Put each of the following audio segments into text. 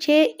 6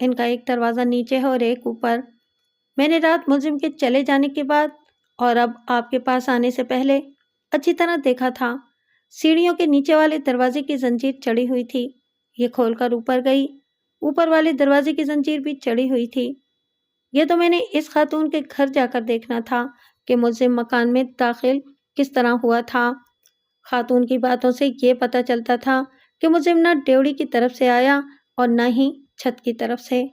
ان کا ایک دروازہ نیچے ہے اور ایک اوپر۔ میں نے رات ملزم کے چلے جانے کے بعد اور اب آپ کے پاس آنے سے پہلے اچھی طرح دیکھا تھا۔ سیڑھیوں کے نیچے والے دروازے کی زنجیر چڑھی ہوئی تھی، یہ کھول کر اوپر گئی۔ اوپر والے دروازے کی زنجیر بھی چڑھی ہوئی تھی۔ یہ تو میں نے اس خاتون کے گھر جا کر دیکھنا تھا کہ ملزم مکان میں داخل کس طرح ہوا تھا۔ خاتون کی باتوں سے یہ پتہ چلتا تھا کہ ملزم نہ ڈیوڑی کی طرف سے آیا اور نہ ہی چھت کی طرف سے۔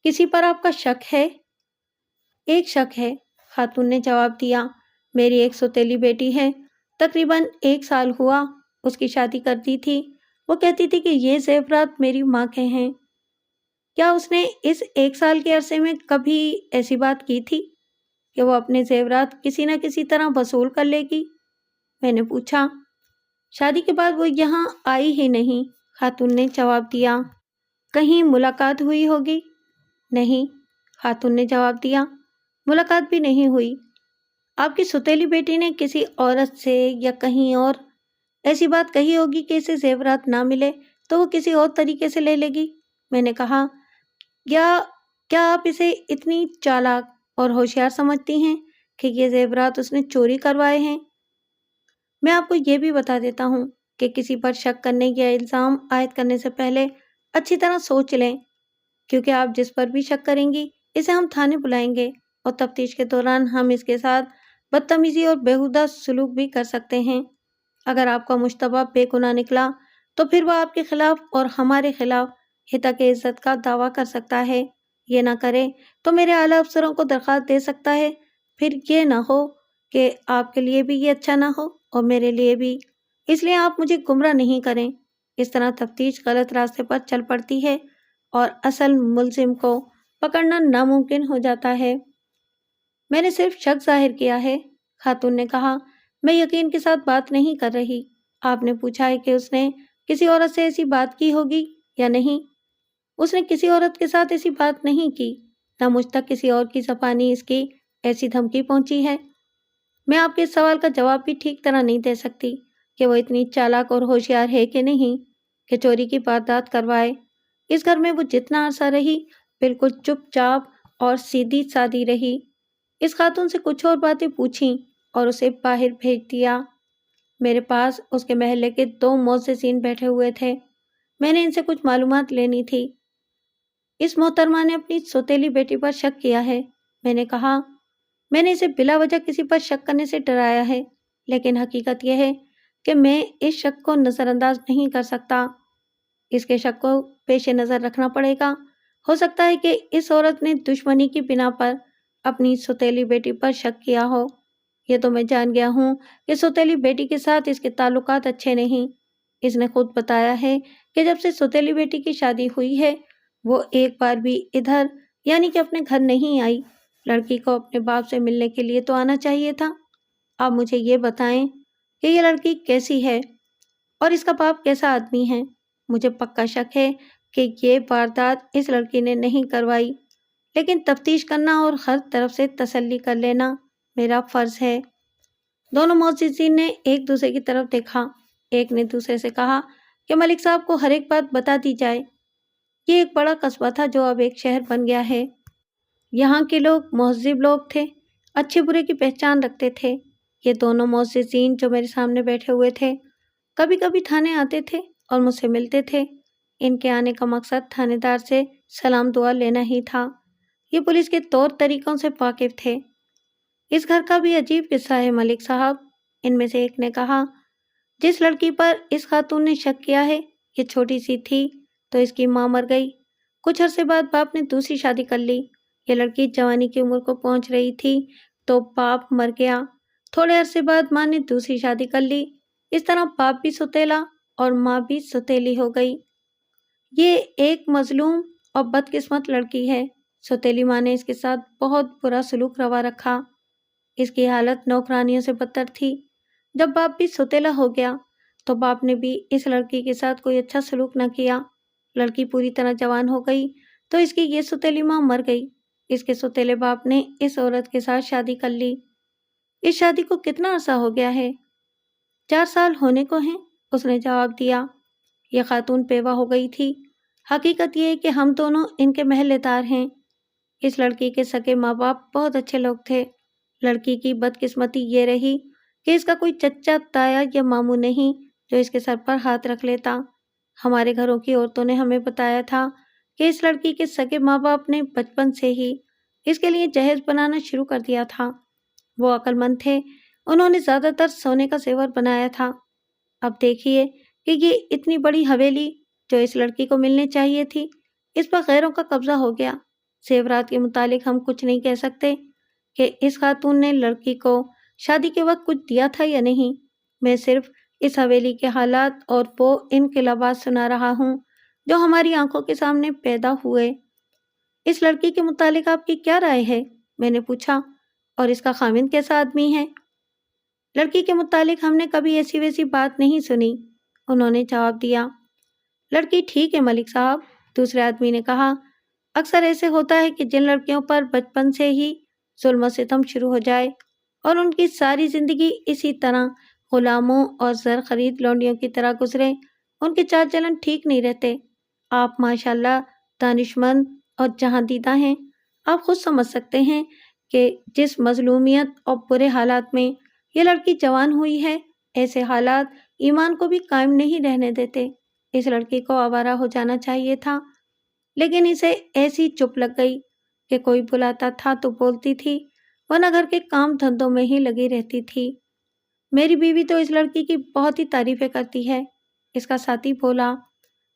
کسی پر آپ کا شک ہے؟ ایک شک ہے، خاتون نے جواب دیا۔ میری ایک سوتیلی بیٹی ہے، تقریباً 1 سال ہوا اس کی شادی کر دی تھی۔ وہ کہتی تھی کہ یہ زیورات میری ماں کے ہیں۔ کیا اس نے اس 1 سال کے عرصے میں کبھی ایسی بات کی تھی کہ وہ اپنے زیورات کسی نہ کسی طرح وصول کر لے گی؟ میں نے پوچھا۔ شادی کے بعد وہ یہاں آئی ہی نہیں، خاتون نے جواب دیا۔ کہیں ملاقات ہوئی ہوگی؟ نہیں، خاتون نے جواب دیا، ملاقات بھی نہیں ہوئی۔ آپ کی سوتیلی بیٹی نے کسی عورت سے یا کہیں اور ایسی بات کہی ہوگی کہ اسے زیورات نہ ملے تو وہ کسی اور طریقے سے لے لے گی؟ میں نے کہا، کیا آپ اسے اتنی چالاک اور ہوشیار سمجھتی ہیں کہ یہ زیورات اس نے چوری کروائے ہیں؟ میں آپ کو یہ بھی بتا دیتا ہوں کہ کسی پر شک کرنے یا الزام عائد کرنے سے پہلے اچھی طرح سوچ لیں، کیونکہ آپ جس پر بھی شک کریں گی اسے ہم تھانے بلائیں گے اور تفتیش کے دوران ہم اس کے ساتھ بدتمیزی اور بیہودہ سلوک بھی کر سکتے ہیں۔ اگر آپ کا مشتبہ بے گناہ نکلا تو پھر وہ آپ کے خلاف اور ہمارے خلاف ہتک عزت کا دعویٰ کر سکتا ہے۔ یہ نہ کرے تو میرے اعلیٰ افسروں کو درخواست دے سکتا ہے۔ پھر یہ نہ ہو کہ آپ کے لیے بھی یہ اچھا نہ ہو اور میرے لیے بھی۔ اس لیے آپ مجھے گمراہ نہیں کریں۔ اس طرح تفتیش غلط راستے پر چل پڑتی ہے اور اصل ملزم کو پکڑنا ناممکن ہو جاتا ہے۔ میں نے صرف شک ظاہر کیا ہے، خاتون نے کہا۔ میں یقین کے ساتھ بات نہیں کر رہی۔ آپ نے پوچھا ہے کہ اس نے کسی عورت سے ایسی بات کی ہوگی یا نہیں؟ اس نے کسی عورت کے ساتھ ایسی بات نہیں کی، نہ مجھ تک کسی اور کی زبانی اس کی ایسی دھمکی پہنچی ہے۔ میں آپ کے اس سوال کا جواب بھی ٹھیک طرح نہیں دے سکتی کہ وہ اتنی چالاک اور ہوشیار ہے کہ نہیں کہ چوری کی واردات کروائے۔ اس گھر میں وہ جتنا عرصہ رہی بالکل چپ چاپ اور سیدھی سادی رہی۔ اس خاتون سے کچھ اور باتیں پوچھیں اور اسے باہر بھیج دیا۔ میرے پاس اس کے محلے کے 2 معززین بیٹھے ہوئے تھے، میں نے ان سے کچھ معلومات لینی تھی۔ اس محترمہ نے اپنی سوتیلی بیٹی پر شک کیا ہے، میں نے کہا۔ میں نے اسے بلا وجہ کسی پر شک کرنے سے ڈرایا ہے، لیکن حقیقت یہ ہے کہ میں اس شک کو نظر انداز نہیں کر سکتا۔ اس کے شک کو پیش نظر رکھنا پڑے گا۔ ہو سکتا ہے کہ اس عورت نے دشمنی کی بنا پر اپنی سوتیلی بیٹی پر شک کیا ہو۔ یہ تو میں جان گیا ہوں کہ سوتیلی بیٹی کے ساتھ اس کے تعلقات اچھے نہیں۔ اس نے خود بتایا ہے کہ جب سے سوتیلی بیٹی کی شادی ہوئی ہے وہ ایک بار بھی ادھر یعنی کہ اپنے گھر نہیں آئی۔ لڑکی کو اپنے باپ سے ملنے کے لیے تو آنا چاہیے تھا۔ آپ مجھے یہ بتائیں کہ یہ لڑکی کیسی ہے اور اس کا باپ کیسا آدمی ہے؟ مجھے پکا شک ہے کہ یہ واردات اس لڑکی نے نہیں کروائی، لیکن تفتیش کرنا اور ہر طرف سے تسلی کر لینا میرا فرض ہے۔ دونوں معززین نے ایک دوسرے کی طرف دیکھا۔ ایک نے دوسرے سے کہا کہ ملک صاحب کو ہر ایک بات بتا دی جائے۔ یہ ایک بڑا قصبہ تھا جو اب ایک شہر بن گیا ہے۔ یہاں کے لوگ مہذب لوگ تھے، اچھے برے کی پہچان رکھتے تھے۔ یہ دونوں معززین جو میرے سامنے بیٹھے ہوئے تھے کبھی کبھی تھانے آتے تھے اور مجھ سے ملتے تھے۔ ان کے آنے کا مقصد تھانے دار سے سلام دعا لینا ہی تھا۔ یہ پولیس کے طور طریقوں سے واقف تھے۔ اس گھر کا بھی عجیب قصہ ہے ملک صاحب، ان میں سے ایک نے کہا۔ جس لڑکی پر اس خاتون نے شک کیا ہے یہ چھوٹی سی تھی تو اس کی ماں مر گئی۔ کچھ عرصے بعد باپ نے دوسری شادی کر لی۔ یہ لڑکی جوانی کی عمر کو پہنچ رہی تھی تو باپ مر گیا۔ تھوڑے عرصے بعد ماں نے دوسری شادی کر لی۔ اس طرح باپ بھی سوتیلا اور ماں بھی سوتیلی ہو گئی۔ یہ ایک مظلوم اور بدقسمت لڑکی ہے۔ سوتیلی ماں نے اس کے ساتھ بہت برا سلوک روا رکھا۔ اس کی حالت نوکرانیوں سے بدتر تھی۔ جب باپ بھی سوتیلا ہو گیا تو باپ نے بھی اس لڑکی کے ساتھ کوئی اچھا سلوک نہ کیا۔ لڑکی پوری طرح جوان ہو گئی تو اس کی یہ سوتیلی ماں مر گئی۔ اس کے سوتیلے باپ نے اس عورت کے ساتھ شادی کر لی۔ اس شادی کو کتنا عرصہ ہو گیا ہے؟ 4 سال ہونے کو ہیں، اس نے جواب دیا۔ یہ خاتون بیوہ ہو گئی تھی۔ حقیقت یہ ہے کہ ہم دونوں ان کے محلے دار ہیں۔ اس لڑکی کے سگے ماں باپ بہت اچھے لوگ تھے۔ لڑکی کی بدقسمتی یہ رہی کہ اس کا کوئی چچا تایا یا ماموں نہیں جو اس کے سر پر ہاتھ رکھ لیتا۔ ہمارے گھروں کی عورتوں نے ہمیں بتایا تھا کہ اس لڑکی کے سگے ماں باپ نے بچپن سے ہی اس کے لیے جہیز بنانا شروع کر دیا تھا۔ وہ عقل مند تھے، انہوں نے زیادہ تر سونے کا زیور بنایا تھا۔ اب دیکھیے کہ یہ اتنی بڑی حویلی جو اس لڑکی کو ملنے چاہیے تھی، اس پر غیروں کا قبضہ ہو گیا۔ زیورات کے متعلق ہم کچھ نہیں کہہ سکتے کہ اس خاتون نے لڑکی کو شادی کے وقت کچھ دیا تھا یا نہیں۔ میں صرف اس حویلی کے حالات اور وہ انقلابات سنا رہا ہوں جو ہماری آنکھوں کے سامنے پیدا ہوئے۔ اس لڑکی کے متعلق آپ کی کیا رائے ہے؟ میں نے پوچھا۔ اور اس کا خاوند کیسا آدمی ہے؟ لڑکی کے متعلق ہم نے کبھی ایسی ویسی بات نہیں سنی، انہوں نے جواب دیا۔ لڑکی ٹھیک ہے ملک صاحب، دوسرے آدمی نے کہا۔ اکثر ایسے ہوتا ہے کہ جن لڑکیوں پر بچپن سے ہی ظلم و ستم شروع ہو جائے اور ان کی ساری زندگی اسی طرح غلاموں اور زر خرید لونڈیوں کی طرح گزرے، ان کے چال چلن ٹھیک نہیں رہتے۔ آپ ماشاءاللہ دانشمند اور جہاں دیدہ ہیں۔ آپ خود سمجھ سکتے ہیں کہ جس مظلومیت اور برے حالات میں یہ لڑکی جوان ہوئی ہے، ایسے حالات ایمان کو بھی قائم نہیں رہنے دیتے۔ اس لڑکی کو آوارہ ہو جانا چاہیے تھا، لیکن اسے ایسی چپ لگ گئی کہ کوئی بلاتا تھا تو بولتی تھی، ورنہ گھر کے کام دھندوں میں ہی لگی رہتی تھی۔ میری بیوی تو اس لڑکی کی بہت ہی تعریفیں کرتی ہے، اس کا ساتھی بولا۔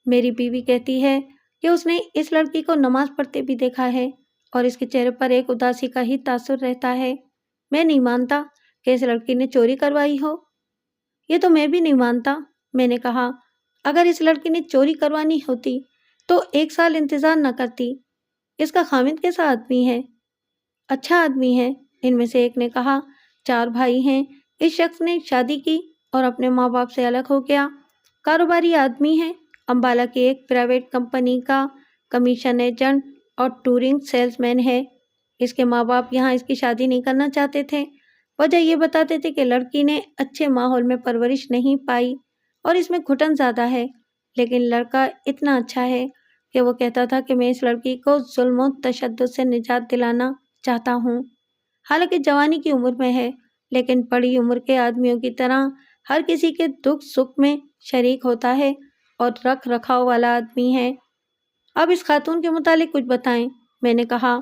میری بیوی کہتی ہے کہ اس نے اس لڑکی کو نماز پڑھتے بھی دیکھا ہے اور اس کے چہرے پر ایک اداسی کا ہی تاثر رہتا ہے۔ میں نہیں مانتا کہ اس لڑکی نے چوری کروائی ہو۔ یہ تو میں بھی نہیں مانتا، میں نے کہا۔ اگر اس لڑکی نے چوری کروانی ہوتی تو 1 سال انتظار نہ کرتی۔ اس کا خاوند کیسا آدمی ہے؟ اچھا آدمی ہے، ان میں سے ایک نے کہا۔ 4 بھائی ہیں۔ اس شخص نے شادی کی اور اپنے ماں باپ سے الگ ہو گیا۔ کاروباری آدمی ہے، امبالہ کی ایک پرائیویٹ کمپنی کا کمیشن ایجنٹ اور ٹورنگ سیلز مین ہے۔ اس کے ماں باپ یہاں اس کی شادی نہیں کرنا چاہتے تھے۔ وجہ یہ بتاتے تھے کہ لڑکی نے اچھے ماحول میں پرورش نہیں پائی اور اس میں گھٹن زیادہ ہے، لیکن لڑکا اتنا اچھا ہے کہ وہ کہتا تھا کہ میں اس لڑکی کو ظلم و تشدد سے نجات دلانا چاہتا ہوں۔ حالانکہ جوانی کی عمر میں ہے، لیکن بڑی عمر کے آدمیوں کی طرح ہر کسی کے دکھ سکھ میں شریک ہوتا ہے اور رکھ رکھاؤ والا آدمی ہے۔ اب اس خاتون کے متعلق کچھ بتائیں، میں نے کہا۔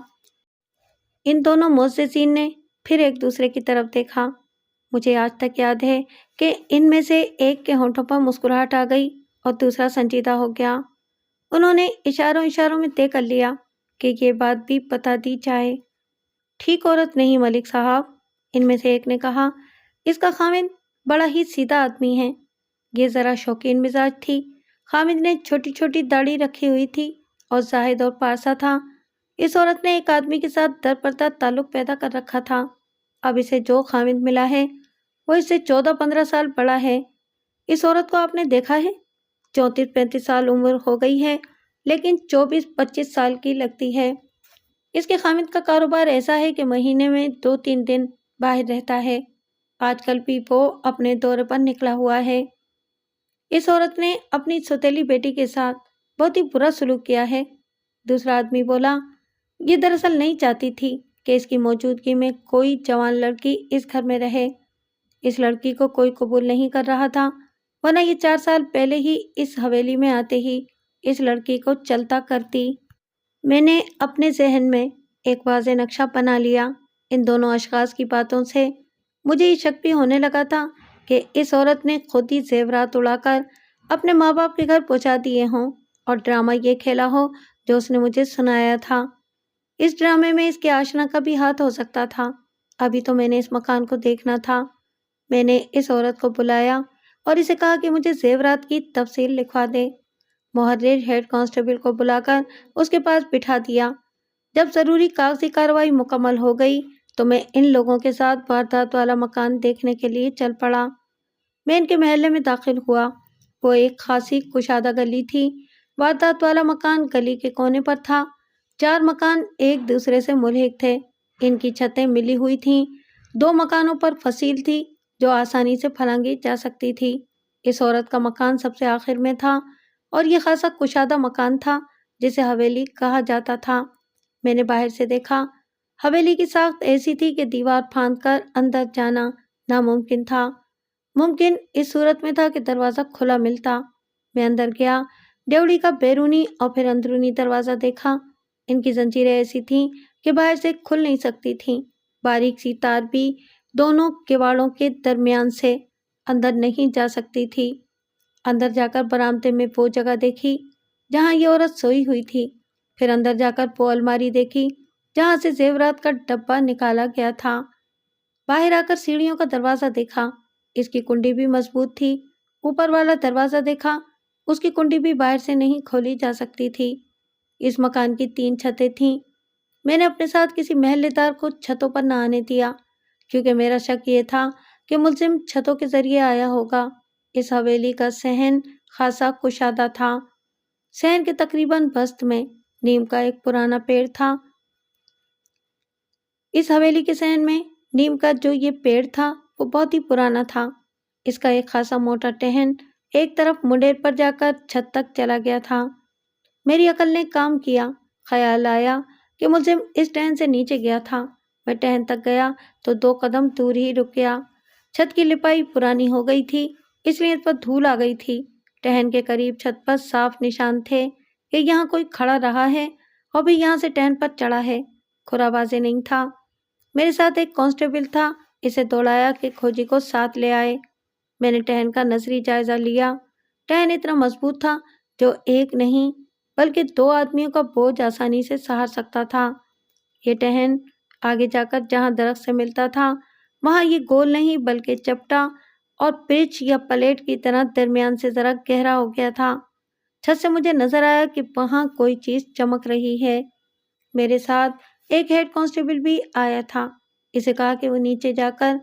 ان دونوں معززین نے پھر ایک دوسرے کی طرف دیکھا۔ مجھے آج تک یاد ہے کہ ان میں سے ایک کے ہونٹوں پر مسکراہٹ آ گئی اور دوسرا سنجیدہ ہو گیا۔ انہوں نے اشاروں میں طے کر لیا کہ یہ بات بھی بتا دی جائے۔ ٹھیک عورت نہیں ملک صاحب، ان میں سے ایک نے کہا۔ اس کا خاوند بڑا ہی سیدھا آدمی ہے۔ یہ ذرا شوقین مزاج تھی۔ خاوند نے چھوٹی چھوٹی داڑھی رکھی ہوئی تھی اور زاہد اور پارسا تھا۔ اس عورت نے ایک آدمی کے ساتھ در پردہ تعلق پیدا کر رکھا تھا۔ اب اسے جو خاوند ملا ہے وہ اس سے 14-15 سال بڑا ہے۔ اس عورت کو آپ نے دیکھا ہے؟ 34-35 سال عمر ہو گئی ہے، لیکن 24-25 سال کی لگتی ہے۔ اس کے خاوند کا کاروبار ایسا ہے کہ مہینے میں 2-3 دن باہر رہتا ہے۔ آج کل بھی وہ اپنے دورے پر نکلا ہوا ہے۔ اس عورت نے اپنی سوتیلی بیٹی کے ساتھ بہت ہی برا سلوک کیا ہے، دوسرا آدمی بولا۔ یہ دراصل نہیں چاہتی تھی کہ اس کی موجودگی میں کوئی جوان لڑکی اس گھر میں رہے۔ اس لڑکی کو کوئی قبول نہیں کر رہا تھا، ورنہ یہ 4 سال پہلے ہی اس حویلی میں آتے ہی اس لڑکی کو چلتا کرتی۔ میں نے اپنے ذہن میں ایک واضح نقشہ بنا لیا۔ ان دونوں اشخاص کی باتوں سے مجھے یہ شک بھی ہونے لگا تھا کہ اس عورت نے خود ہی زیورات اڑا کر اپنے ماں باپ کے گھر پہنچا دیے ہوں اور ڈرامہ یہ کھیلا ہو جو اس نے مجھے سنایا تھا۔ اس ڈرامے میں اس کے آشنا کا بھی ہاتھ ہو سکتا تھا۔ ابھی تو میں نے اس مکان کو دیکھنا تھا۔ میں نے اس عورت کو بلایا اور اسے کہا کہ مجھے زیورات کی تفصیل لکھوا دے۔ محرر ہیڈ کانسٹیبل کو بلا کر اس کے پاس بٹھا دیا۔ جب ضروری کاغذی کارروائی مکمل ہو گئی تو میں ان لوگوں کے ساتھ واردات والا مکان دیکھنے کے لیے چل پڑا۔ میں ان کے محلے میں داخل ہوا۔ وہ ایک خاصی کشادہ گلی تھی۔ واردات والا مکان گلی کے کونے پر تھا۔ 4 مکان ایک دوسرے سے ملحق تھے۔ ان کی چھتیں ملی ہوئی تھیں۔ 2 مکانوں پر فصیل تھی جو آسانی سے پھلانگی جا سکتی تھی۔ اس عورت کا مکان سب سے آخر میں تھا۔ اور یہ خاصا کشادہ مکان تھا جسے حویلی کہا جاتا تھا۔ میں نے باہر سے دیکھا، حویلی کی ساخت ایسی تھی کہ دیوار پھاند کر اندر جانا ناممکن تھا۔ ممکن اس صورت میں تھا کہ دروازہ کھلا ملتا۔ میں اندر گیا، ڈیوڑی کا بیرونی اور پھر اندرونی دروازہ دیکھا۔ ان کی زنجیریں ایسی تھیں کہ باہر سے کھل نہیں سکتی تھیں، باریک سی تار بھی دونوں کواڑوں کے درمیان سے اندر نہیں جا سکتی تھی۔ اندر جا کر برآمدے میں وہ جگہ دیکھی جہاں یہ عورت سوئی ہوئی تھی، پھر اندر جا کر وہ الماری دیکھی جہاں سے زیورات کا ڈبہ نکالا گیا تھا۔ باہر آ کر سیڑھیوں کا دروازہ دیکھا، اس کی کنڈی بھی مضبوط تھی۔ اوپر والا دروازہ دیکھا، اس کی کنڈی بھی باہر سے نہیں کھولی جا سکتی تھی۔ اس مکان کی 3 چھتیں تھیں۔ میں نے اپنے ساتھ کسی محلے دار کو چھتوں پر نہ آنے دیا، کیونکہ میرا شک یہ تھا کہ ملزم چھتوں کے ذریعے آیا ہوگا۔ اس حویلی کا صحن خاصا کشادہ تھا۔ صحن کے تقریباً وسط میں نیم کا ایک پرانا پیڑ تھا۔ اس حویلی کے صحن میں نیم کا جو یہ پیڑ تھا وہ بہت ہی پرانا تھا۔ اس کا ایک خاصا موٹا ٹہن ایک طرف منڈیر پر جا کر چھت تک چلا گیا تھا۔ میری عقل نے کام کیا، خیال آیا کہ ملزم اس ٹہن سے نیچے گیا تھا۔ میں ٹہن تک گیا تو 2 قدم دور ہی رک گیا۔ چھت کی لپائی پرانی ہو گئی تھی، اس لیے اس پر دھول آ گئی تھی۔ ٹہن کے قریب چھت پر صاف نشان تھے کہ یہاں کوئی کھڑا رہا ہے اور بھی یہاں سے ٹہن پر چڑھا ہے۔ کھرا واضح نہیں تھا۔ میرے ساتھ ایک کانسٹیبل تھا، اسے دوڑایا کہ کھوجی کو ساتھ لے آئے۔ میں نے ٹہن کا نظری جائزہ لیا۔ ٹہن اتنا مضبوط تھا جو ایک نہیں بلکہ 2 آدمیوں کا بوجھ آسانی سے سہار سکتا تھا۔ یہ ٹہن آگے جا کر جہاں درخت سے ملتا تھا وہاں یہ گول نہیں بلکہ چپٹا اور پرچ یا پلیٹ کی طرح درمیان سے ذرا گہرا ہو گیا تھا۔ چھت سے مجھے نظر آیا کہ وہاں کوئی چیز چمک رہی ہے۔ میرے ساتھ ایک ہیڈ کانسٹیبل بھی آیا تھا۔ اسے کہا کہ وہ نیچے جا کر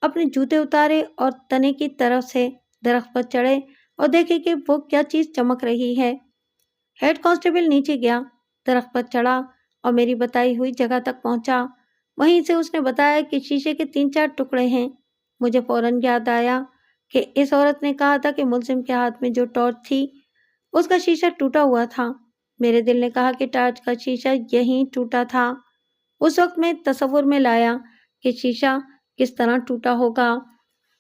اپنے جوتے اتارے اور تنے کی طرف سے درخت پر چڑھے اور دیکھے کہ وہ کیا چیز چمک رہی ہے۔ ہیڈ کانسٹیبل نیچے گیا، درخت پر چڑھا اور میری بتائی ہوئی جگہ تک پہنچا۔ وہیں سے اس نے بتایا کہ شیشے کے 3-4 ٹکڑے ہیں۔ مجھے فوراً یاد آیا کہ اس عورت نے کہا تھا کہ ملزم کے ہاتھ میں جو ٹارچ تھی اس کا شیشہ ٹوٹا ہوا تھا۔ میرے دل نے کہا کہ ٹارچ کا شیشہ یہیں ٹوٹا تھا۔ اس وقت میں تصور میں لایا کہ شیشہ کس طرح ٹوٹا ہوگا۔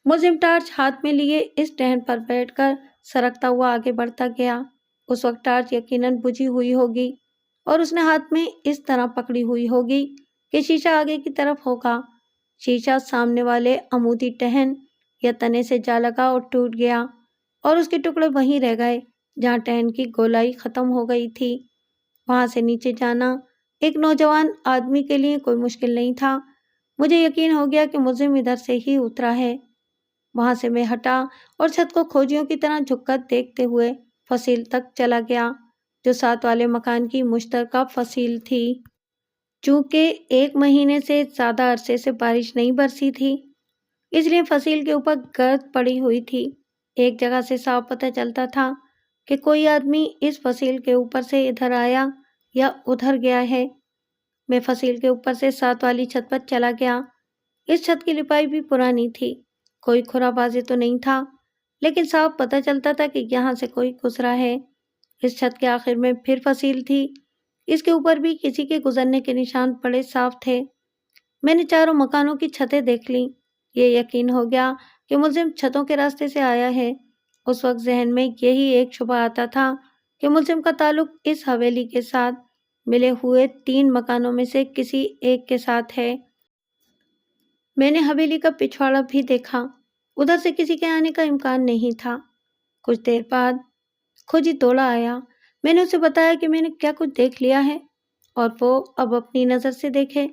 ملزم ٹارچ ہاتھ میں لیے اس ٹہن پر بیٹھ کر سرکتا ہوا آگے بڑھتا گیا۔ اس وقت ٹارچ یقیناً بجھی ہوئی ہوگی اور اس نے ہاتھ میں اس طرح پکڑی ہوئی ہوگی کہ شیشہ آگے کی طرف ہوگا۔ شیشہ سامنے والے عمودی ٹہن یا تنے سے جا لگا اور ٹوٹ گیا اور اس کے ٹکڑے وہیں رہ گئے جہاں ٹہن کی گولائی ختم ہو گئی تھی۔ وہاں سے نیچے جانا ایک نوجوان آدمی کے لیے کوئی مشکل نہیں تھا۔ مجھے یقین ہو گیا کہ ملزم ادھر سے ہی اترا ہے۔ وہاں سے میں ہٹا اور چھت کو کھوجیوں کی طرح جھک کر دیکھتے ہوئے فصیل تک چلا گیا جو ساتھ والے مکان کی مشترکہ فصیل تھی۔ چونکہ 1 مہینے سے زیادہ عرصے سے بارش نہیں برسی تھی اس لیے فصیل کے اوپر گرد پڑی ہوئی تھی۔ ایک جگہ سے صاف پتہ چلتا تھا کہ کوئی آدمی اس فصیل کے اوپر سے ادھر آیا یا ادھر گیا ہے۔ میں فصیل کے اوپر سے ساتھ والی چھت پر چلا گیا۔ اس چھت کی لپائی بھی پرانی تھی، کوئی کھرا واضح تو نہیں تھا لیکن صاف پتہ چلتا تھا کہ یہاں سے کوئی گزرا ہے۔ اس چھت کے آخر میں پھر فصیل تھی، اس کے اوپر بھی کسی کے گزرنے کے نشان بڑے صاف تھے۔ میں نے چاروں مکانوں کی چھتیں دیکھ لیں، یہ یقین ہو گیا کہ ملزم چھتوں کے راستے سے آیا ہے۔ اس وقت ذہن میں یہی ایک شبہ آتا تھا کہ ملزم کا تعلق اس حویلی کے ساتھ ملے ہوئے 3 مکانوں میں سے کسی ایک کے ساتھ ہے۔ میں نے حویلی کا پچھواڑا بھی دیکھا، ادھر سے کسی کے آنے کا امکان نہیں تھا۔ کچھ دیر بعد کھوجی دوڑا آیا۔ میں نے اسے بتایا کہ میں نے کیا کچھ دیکھ لیا ہے اور وہ اب اپنی نظر سے دیکھے۔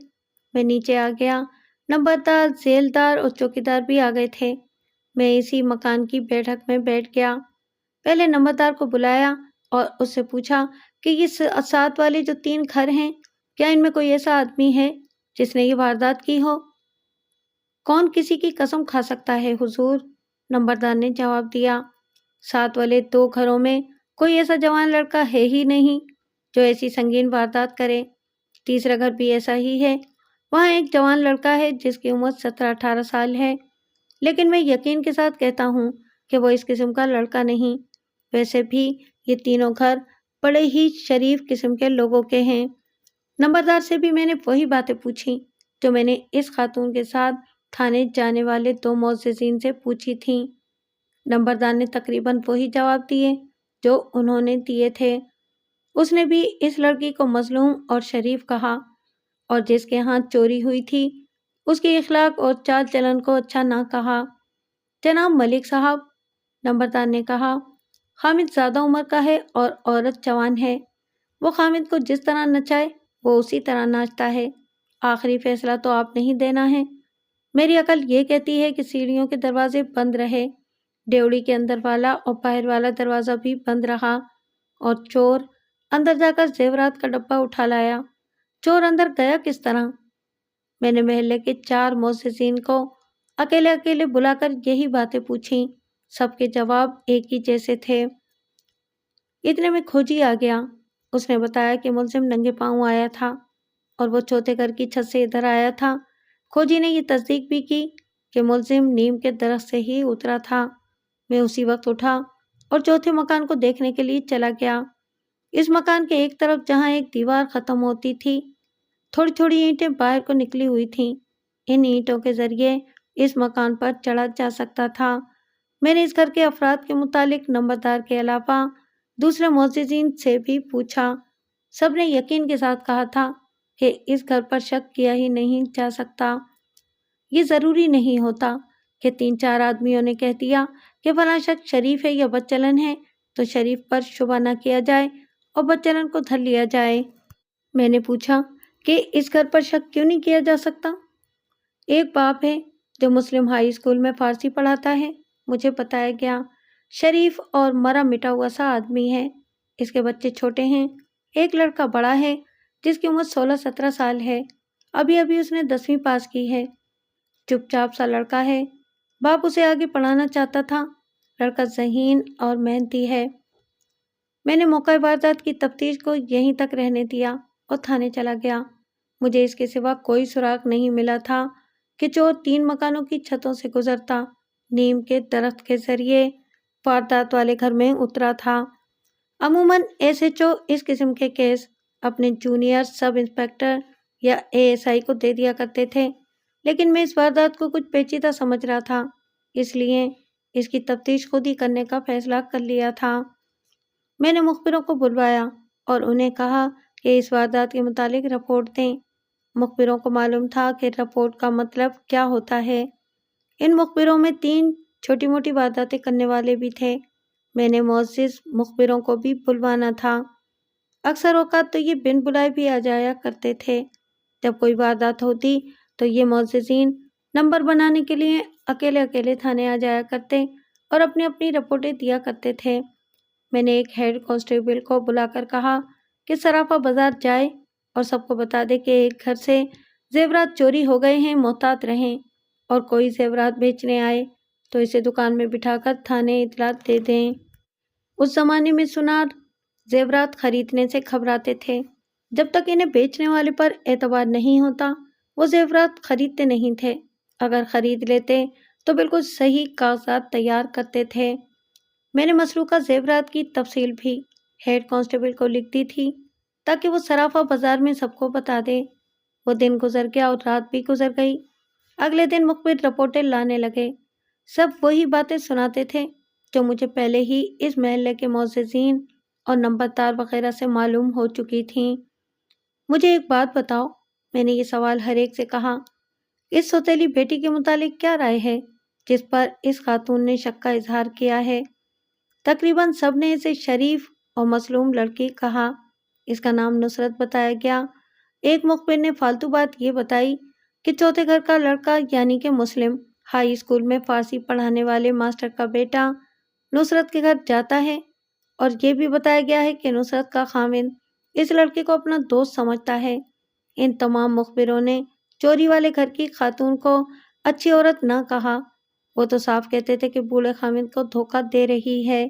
میں نیچے آ گیا، نمبردار، ذیلدار اور چوکیدار بھی آ گئے تھے۔ میں اسی مکان کی بیٹھک میں بیٹھ گیا۔ پہلے نمبردار کو بلایا اور اس سے پوچھا کہ یہ ساتھ والے جو 3 گھر ہیں کیا ان میں کوئی ایسا آدمی ہے جس نے یہ واردات کی ہو؟ کون کسی کی قسم کھا سکتا ہے حضور؟ نمبردار نے جواب دیا، ساتھ والے 2 گھروں میں کوئی ایسا جوان لڑکا ہے ہی نہیں جو ایسی سنگین واردات کرے۔ تیسرا گھر بھی ایسا ہی ہے، وہاں ایک جوان لڑکا ہے جس کی عمر 17-18 سال ہے، لیکن میں یقین کے ساتھ کہتا ہوں کہ وہ اس قسم کا لڑکا نہیں۔ ویسے بھی یہ تینوں گھر بڑے ہی شریف قسم کے لوگوں کے ہیں۔ نمبردار سے بھی میں نے وہی باتیں پوچھی جو میں نے اس خاتون کے ساتھ تھانے جانے والے 2 معززین سے پوچھی تھیں۔ نمبردار نے تقریباً وہی جواب دیے جو انہوں نے دیے تھے۔ اس نے بھی اس لڑکی کو مظلوم اور شریف کہا اور جس کے ہاں چوری ہوئی تھی اس کے اخلاق اور چال چلن کو اچھا نہ کہا۔ جناب ملک صاحب، نمبردار نے کہا، خامد زیادہ عمر کا ہے اور عورت جوان ہے۔ وہ خامد کو جس طرح نچائے وہ اسی طرح ناچتا ہے۔ آخری فیصلہ تو آپ نہیں دینا ہے۔ میری عقل یہ کہتی ہے کہ سیڑھیوں کے دروازے بند رہے، ڈیوڑی کے اندر والا اور باہر والا دروازہ بھی بند رہا، اور چور اندر جا کر زیورات کا ڈبہ اٹھا لایا۔ چور اندر گیا کس طرح؟ میں نے محلے کے 4 معززین کو اکیلے اکیلے بلا کر یہی باتیں پوچھیں۔ سب کے جواب ایک ہی جیسے تھے۔ اتنے میں کھوجی آ گیا۔ اس نے بتایا کہ ملزم ننگے پاؤں آیا تھا اور وہ چوتھے گھر کی چھت سے ادھر آیا تھا۔ کھوجی نے یہ تصدیق بھی کی کہ ملزم نیم کے درخت سے ہی اترا تھا۔ میں اسی وقت اٹھا اور چوتھے مکان کو دیکھنے کے لیے چلا گیا۔ اس مکان کے ایک طرف جہاں ایک دیوار ختم ہوتی تھی، تھوڑی تھوڑی اینٹیں باہر کو نکلی ہوئی تھیں۔ ان اینٹوں کے ذریعے اس مکان پر چڑھا جا سکتا تھا۔ میں نے اس گھر کے افراد کے متعلق نمبردار کے علاوہ دوسرے معززین سے بھی پوچھا۔ سب نے یقین کے ساتھ کہا تھا کہ اس گھر پر شک کیا ہی نہیں جا سکتا۔ یہ ضروری نہیں ہوتا کہ 3-4 آدمیوں نے کہہ دیا کہ فلاں شخص شریف ہے یا بدچلن ہے تو شریف پر شبہ نہ کیا جائے اور بدچلن کو دھر لیا جائے۔ میں نے پوچھا کہ اس گھر پر شک کیوں نہیں کیا جا سکتا؟ ایک باپ ہے جو مسلم ہائی اسکول میں فارسی پڑھاتا ہے، مجھے بتایا گیا۔ شریف اور مرا مٹا ہوا سا آدمی ہے۔ اس کے بچے چھوٹے ہیں۔ ایک لڑکا بڑا ہے جس کی عمر 16-17 سال ہے۔ ابھی ابھی اس نے 10ویں پاس کی ہے۔ چپ چاپ سا لڑکا ہے۔ باپ اسے آگے پڑھانا چاہتا تھا۔ لڑکا ذہین اور محنتی ہے۔ میں نے موقع واردات کی تفتیش کو یہیں تک رہنے دیا اور تھانے چلا گیا۔ مجھے اس کے سوا کوئی سراغ نہیں ملا تھا کہ چور 3 مکانوں کی چھتوں سے گزرتا نیم کے درخت کے ذریعے واردات والے گھر میں اترا تھا۔ عموماً SHO اس قسم کے کیس اپنے جونیئر سب انسپکٹر یا ASI کو دے دیا کرتے تھے، لیکن میں اس واردات کو کچھ پیچیدہ سمجھ رہا تھا، اس لیے اس کی تفتیش خود ہی کرنے کا فیصلہ کر لیا تھا۔ میں نے مخبروں کو بلوایا اور انہیں کہا کہ اس واردات کے متعلق رپورٹ دیں۔ مخبروں کو معلوم تھا کہ رپورٹ کا مطلب کیا ہوتا ہے۔ ان مخبروں میں 3 چھوٹی موٹی وارداتیں کرنے والے بھی تھے۔ میں نے معزز مخبروں کو بھی بلوانا تھا۔ اکثر اوقات تو یہ بن بلائے بھی آ جایا کرتے تھے۔ جب کوئی واردات ہوتی تو یہ معززین نمبر بنانے کے لیے اکیلے اکیلے تھانے آ جایا کرتے اور اپنی اپنی رپورٹیں دیا کرتے تھے۔ میں نے ایک ہیڈ کانسٹیبل کو بلا کر کہا کہ سرافہ بازار جائے اور سب کو بتا دے کہ ایک گھر سے زیورات چوری ہو گئے ہیں، محتاط رہیں، اور کوئی زیورات بیچنے آئے تو اسے دکان میں بٹھا کر تھانے اطلاع دے دیں۔ اس زمانے میں سنار زیورات خریدنے سے گھبراتے تھے۔ جب تک انہیں بیچنے والے پر اعتبار نہیں ہوتا وہ زیورات خریدتے نہیں تھے۔ اگر خرید لیتے تو بالکل صحیح کاغذات تیار کرتے تھے۔ میں نے مسروقہ زیورات کی تفصیل بھی ہیڈ کانسٹیبل کو لکھ دی تھی تاکہ وہ سرافہ بازار میں سب کو بتا دے۔ وہ دن گزر گیا اور رات بھی گزر گئی۔ اگلے دن مخبر رپورٹیں لانے لگے۔ سب وہی باتیں سناتے تھے جو مجھے پہلے ہی اس محلے کے معززین اور نمبردار وغیرہ سے معلوم ہو چکی تھیں۔ مجھے ایک بات بتاؤ، میں نے یہ سوال ہر ایک سے کہا، اس سوتیلی بیٹی کے متعلق کیا رائے ہے جس پر اس خاتون نے شک کا اظہار کیا ہے؟ تقریباً سب نے اسے شریف اور مظلوم لڑکی کہا۔ اس کا نام نصرت بتایا گیا۔ ایک مخبر نے فالتو بات یہ بتائی کہ چوتھے گھر کا لڑکا یعنی کہ مسلم ہائی اسکول میں فارسی پڑھانے والے ماسٹر کا بیٹا نصرت کے گھر جاتا ہے، اور یہ بھی بتایا گیا ہے کہ نصرت کا خامند اس لڑکے کو اپنا دوست سمجھتا ہے۔ ان تمام مخبروں نے چوری والے گھر کی خاتون کو اچھی عورت نہ کہا، وہ تو صاف کہتے تھے کہ بوڑھے خامند کو دھوکہ دے رہی ہے۔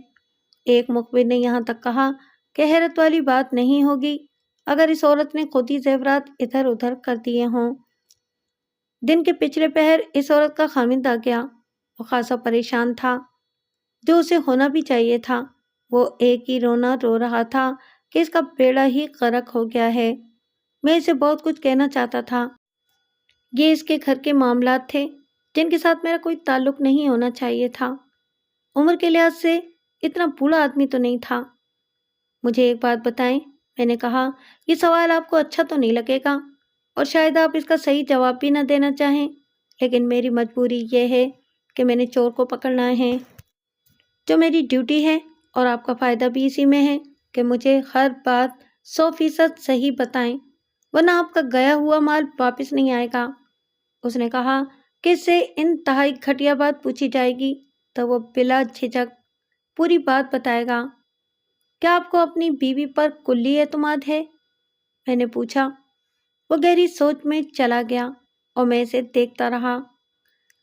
ایک مخبر نے یہاں تک کہا کہ حیرت والی بات نہیں ہوگی اگر اس عورت نے خود ہی زیورات ادھر ادھر کر دیے ہوں۔ دن کے پچھلے پہر اس عورت کا خامند آ گیا۔ وہ خاصا پریشان تھا، جو اسے ہونا بھی چاہیے تھا۔ وہ ایک ہی رونا رو رہا تھا کہ اس کا بیڑا ہی غرق ہو گیا ہے۔ میں اسے بہت کچھ کہنا چاہتا تھا۔ یہ اس کے گھر کے معاملات تھے جن کے ساتھ میرا کوئی تعلق نہیں ہونا چاہیے تھا۔ عمر کے لحاظ سے اتنا بوڑھا آدمی تو نہیں تھا۔ مجھے ایک بات بتائیں، میں نے کہا، یہ سوال آپ کو اچھا تو نہیں لگے گا اور شاید آپ اس کا صحیح جواب بھی نہ دینا چاہیں، لیکن میری مجبوری یہ ہے کہ میں نے چور کو پکڑنا ہے، جو میری ڈیوٹی ہے، اور آپ کا فائدہ بھی اسی میں ہے کہ مجھے ہر بات 100% صحیح بتائیں، ورنہ آپ کا گیا ہوا مال واپس نہیں آئے گا۔ اس نے کہا کہ اس سے انتہائی گھٹیا بات پوچھی جائے گی تو وہ بلا جھجک پوری بات بتائے گا۔ کیا آپ کو اپنی بیوی پر کلی اعتماد ہے؟ میں نے پوچھا۔ وہ گہری سوچ میں چلا گیا اور میں اسے دیکھتا رہا۔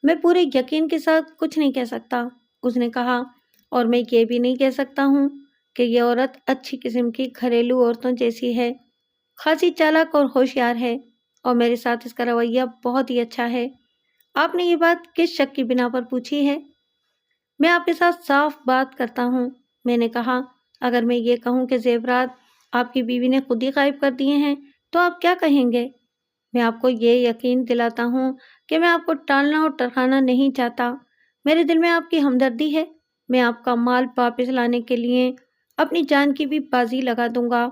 میں پورے یقین کے ساتھ کچھ نہیں کہہ سکتا، اس نے کہا، اور میں یہ بھی نہیں کہہ سکتا ہوں کہ یہ عورت اچھی قسم کی گھریلو عورتوں جیسی ہے، خاصی چالاک اور ہوشیار ہے، اور میرے ساتھ اس کا رویہ بہت ہی اچھا ہے۔ آپ نے یہ بات کس شک کی بنا پر پوچھی ہے؟ میں آپ کے ساتھ صاف بات کرتا ہوں، میں نے کہا، اگر میں یہ کہوں کہ زیورات آپ کی بیوی نے خود ہی غائب کر دیے ہیں تو آپ کیا کہیں گے؟ میں آپ کو یہ یقین دلاتا ہوں کہ میں آپ کو ٹالنا اور ٹرکانا نہیں چاہتا۔ میرے دل میں آپ کی ہمدردی ہے۔ میں آپ کا مال واپس لانے کے لیے اپنی جان کی بھی بازی لگا دوں گا۔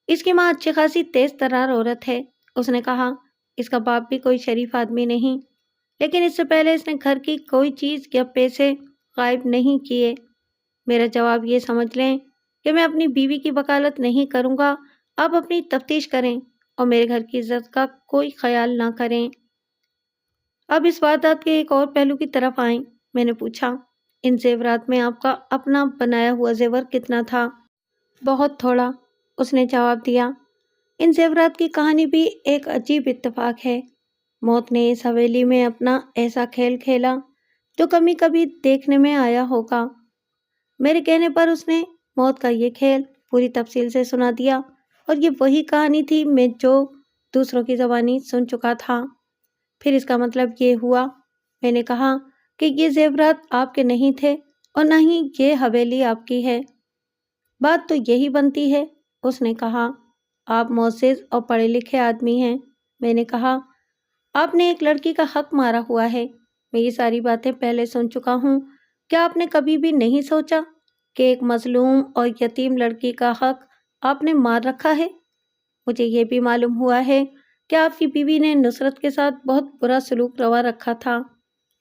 اس کی ماں اچھی خاصی تیز ترار عورت ہے، اس نے کہا۔ اس کا باپ بھی کوئی شریف آدمی نہیں، لیکن اس سے پہلے اس نے گھر کی کوئی چیز یا پیسے غائب نہیں کیے۔ میرا جواب یہ سمجھ لیں کہ میں اپنی بیوی کی وکالت نہیں کروں گا۔ آپ اپنی تفتیش کریں اور میرے گھر کی عزت کا کوئی خیال نہ کریں۔ اب اس واردات کے ایک اور پہلو کی طرف آئیں۔ میں نے پوچھا، ان زیورات میں آپ کا اپنا بنایا ہوا زیور کتنا تھا؟ بہت تھوڑا، اس نے جواب دیا۔ ان زیورات کی کہانی بھی ایک عجیب اتفاق ہے۔ موت نے اس حویلی میں اپنا ایسا کھیل کھیلا جو کبھی کبھی دیکھنے میں آیا ہوگا۔ میرے کہنے پر اس نے موت کا یہ کھیل پوری تفصیل سے سنا دیا، اور یہ وہی کہانی تھی میں جو دوسروں کی زبانی سن چکا تھا۔ پھر اس کا مطلب یہ ہوا، میں نے کہا، کہ یہ زیورات آپ کے نہیں تھے اور نہ ہی یہ حویلی آپ کی ہے۔ بات تو یہی بنتی ہے، اس نے کہا۔ آپ معزز اور پڑھے لکھے آدمی ہیں، میں نے کہا۔ آپ نے ایک لڑکی کا حق مارا ہوا ہے۔ میں یہ ساری باتیں پہلے سن چکا ہوں۔ کیا آپ نے کبھی بھی نہیں سوچا کہ ایک مظلوم اور یتیم لڑکی کا حق آپ نے مار رکھا ہے؟ مجھے یہ بھی معلوم ہوا ہے کہ آپ کی بیوی نے نصرت کے ساتھ بہت برا سلوک روا رکھا تھا۔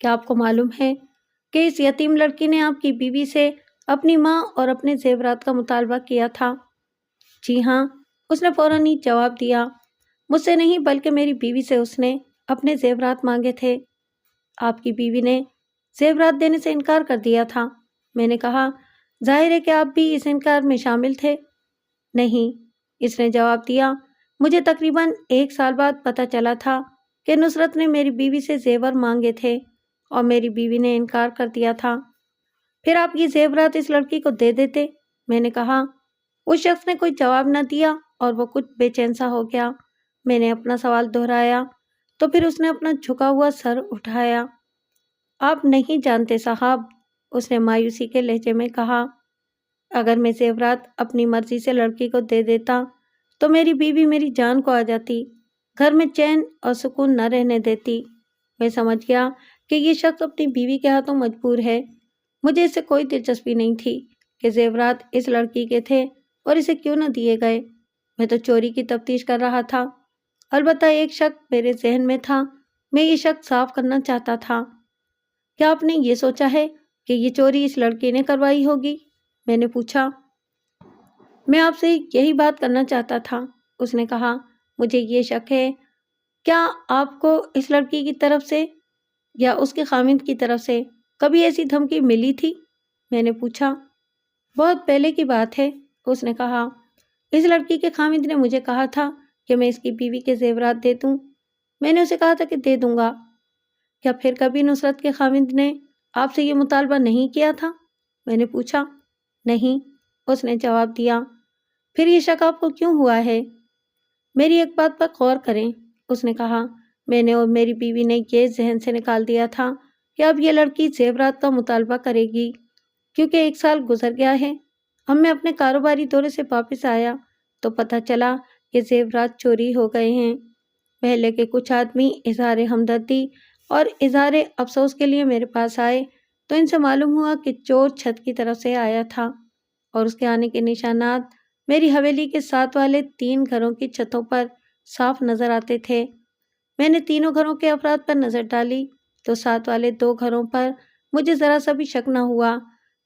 کیا آپ کو معلوم ہے کہ اس یتیم لڑکی نے آپ کی بیوی سے اپنی ماں اور اپنے زیورات کا مطالبہ کیا تھا؟ جی ہاں، اس نے فوراً ہی جواب دیا۔ مجھ سے نہیں بلکہ میری بیوی سے اس نے اپنے زیورات مانگے تھے۔ آپ کی بیوی نے زیورات دینے سے انکار کر دیا تھا، میں نے کہا۔ ظاہر ہے کہ آپ بھی اس انکار میں شامل تھے۔ نہیں، اس نے جواب دیا۔ مجھے تقریباً 1 سال بعد پتہ چلا تھا کہ نصرت نے میری بیوی سے زیور مانگے تھے اور میری بیوی نے انکار کر دیا تھا۔ پھر آپ یہ زیورات اس لڑکی کو دے دیتے، میں نے کہا۔ اس شخص نے کوئی جواب نہ دیا اور وہ کچھ بے چین سا ہو گیا۔ میں نے اپنا سوال دہرایا تو پھر اس نے اپنا جھکا ہوا سر اٹھایا۔ آپ نہیں جانتے صاحب، اس نے مایوسی کے لہجے میں کہا۔ اگر میں زیورات اپنی مرضی سے لڑکی کو دے دیتا تو میری بیوی میری جان کو آ جاتی، گھر میں چین اور سکون نہ رہنے دیتی۔ میں سمجھ گیا کہ یہ شخص اپنی بیوی کے ہاتھوں مجبور ہے۔ مجھے اس سے کوئی دلچسپی نہیں تھی کہ زیورات اس لڑکی کے تھے اور اسے کیوں نہ دیے گئے۔ میں تو چوری کی تفتیش کر رہا تھا۔ البتہ ایک شک میرے ذہن میں تھا، میں یہ شک صاف کرنا چاہتا تھا۔ کیا آپ نے یہ سوچا ہے کہ یہ چوری اس لڑکی نے کروائی ہوگی؟ میں نے پوچھا۔ میں آپ سے یہی بات کرنا چاہتا تھا، اس نے کہا۔ مجھے یہ شک ہے، کیا آپ کو اس لڑکی کی طرف سے یا اس کے خاوند کی طرف سے کبھی ایسی دھمکی ملی تھی؟ میں نے پوچھا۔ بہت پہلے کی بات ہے، اس نے کہا۔ اس لڑکی کے خاوند نے مجھے کہا تھا کہ میں اس کی بیوی کے زیورات دے دوں۔ میں نے اسے کہا تھا کہ دے دوں گا۔ کیا پھر کبھی نصرت کے خاوند نے آپ سے یہ مطالبہ نہیں کیا تھا؟ میں نے پوچھا۔ نہیں، اس نے جواب دیا۔ پھر یہ شک آپ کو کیوں ہوا ہے؟ میری ایک بات پر غور کریں، اس نے کہا۔ میں نے اور میری بیوی نے یہ ذہن سے نکال دیا تھا کہ اب یہ لڑکی زیورات کا مطالبہ کرے گی، کیونکہ 1 سال گزر گیا ہے اب میں اپنے کاروباری دورے سے واپس آیا تو پتہ چلا کہ زیورات چوری ہو گئے ہیں۔ محلے کے کچھ آدمی اظہار ہمدردی اور اظہار افسوس کے لیے میرے پاس آئے تو ان سے معلوم ہوا کہ چور چھت کی طرف سے آیا تھا اور اس کے آنے کے نشانات میری حویلی کے ساتھ والے 3 گھروں کی چھتوں پر صاف نظر آتے تھے۔ میں نے تینوں گھروں کے افراد پر نظر ڈالی تو ساتھ والے 2 گھروں پر مجھے ذرا سا بھی شک نہ ہوا،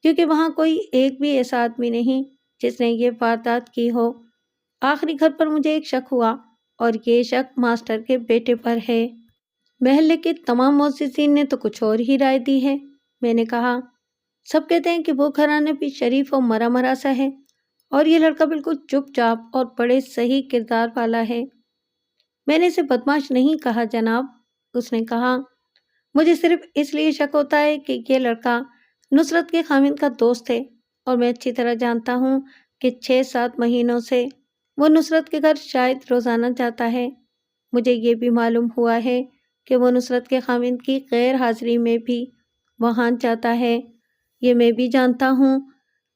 کیونکہ وہاں کوئی ایک بھی ایسا آدمی نہیں جس نے یہ واردات کی ہو۔ آخری گھر پر مجھے ایک شک ہوا اور یہ شک ماسٹر کے بیٹے پر ہے۔ محلے کے تمام معززین نے تو کچھ اور ہی رائے دی ہے۔ میں نے کہا، سب کہتے ہیں کہ وہ گھرانہ بھی شریف اور مرا مرا سا ہے اور یہ لڑکا بالکل چپ چاپ اور بڑے صحیح کردار والا ہے۔ میں نے اسے بدماش نہیں کہا جناب، اس نے کہا، مجھے صرف اس لیے شک ہوتا ہے کہ یہ لڑکا نصرت کے خاوند کا دوست ہے اور میں اچھی طرح جانتا ہوں کہ 6-7 مہینوں سے وہ نصرت کے گھر شاید روزانہ جاتا ہے۔ مجھے یہ بھی معلوم ہوا ہے کہ وہ نصرت کے خاوند کی غیر حاضری میں بھی وہاں جاتا ہے۔ یہ میں بھی جانتا ہوں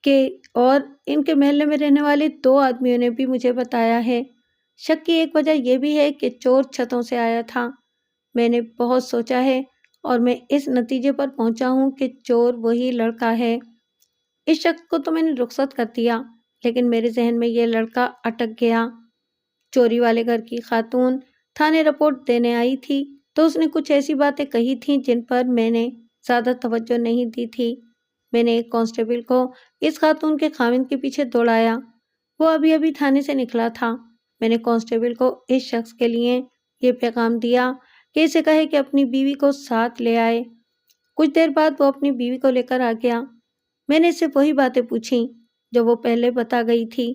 کہ اور ان کے محلے میں رہنے والے 2 آدمیوں نے بھی مجھے بتایا ہے۔ شک کی ایک وجہ یہ بھی ہے کہ چور چھتوں سے آیا تھا۔ میں نے بہت سوچا ہے اور میں اس نتیجے پر پہنچا ہوں کہ چور وہی لڑکا ہے۔ اس شک کو تو میں نے رخصت کر دیا، لیکن میرے ذہن میں یہ لڑکا اٹک گیا۔ چوری والے گھر کی خاتون تھانے رپورٹ دینے آئی تھی تو اس نے کچھ ایسی باتیں کہی تھیں جن پر میں نے زیادہ توجہ نہیں دی تھی۔ میں نے ایک کانسٹیبل کو اس خاتون کے خاوند کے پیچھے دوڑایا۔ وہ ابھی ابھی تھانے سے نکلا تھا۔ میں نے کانسٹیبل کو اس شخص کے لیے یہ پیغام دیا کہ اسے کہے کہ اپنی بیوی کو ساتھ لے آئے۔ کچھ دیر بعد وہ اپنی بیوی کو لے کر آ گیا۔ میں نے اس سے وہی باتیں پوچھیں جو وہ پہلے بتا گئی تھی۔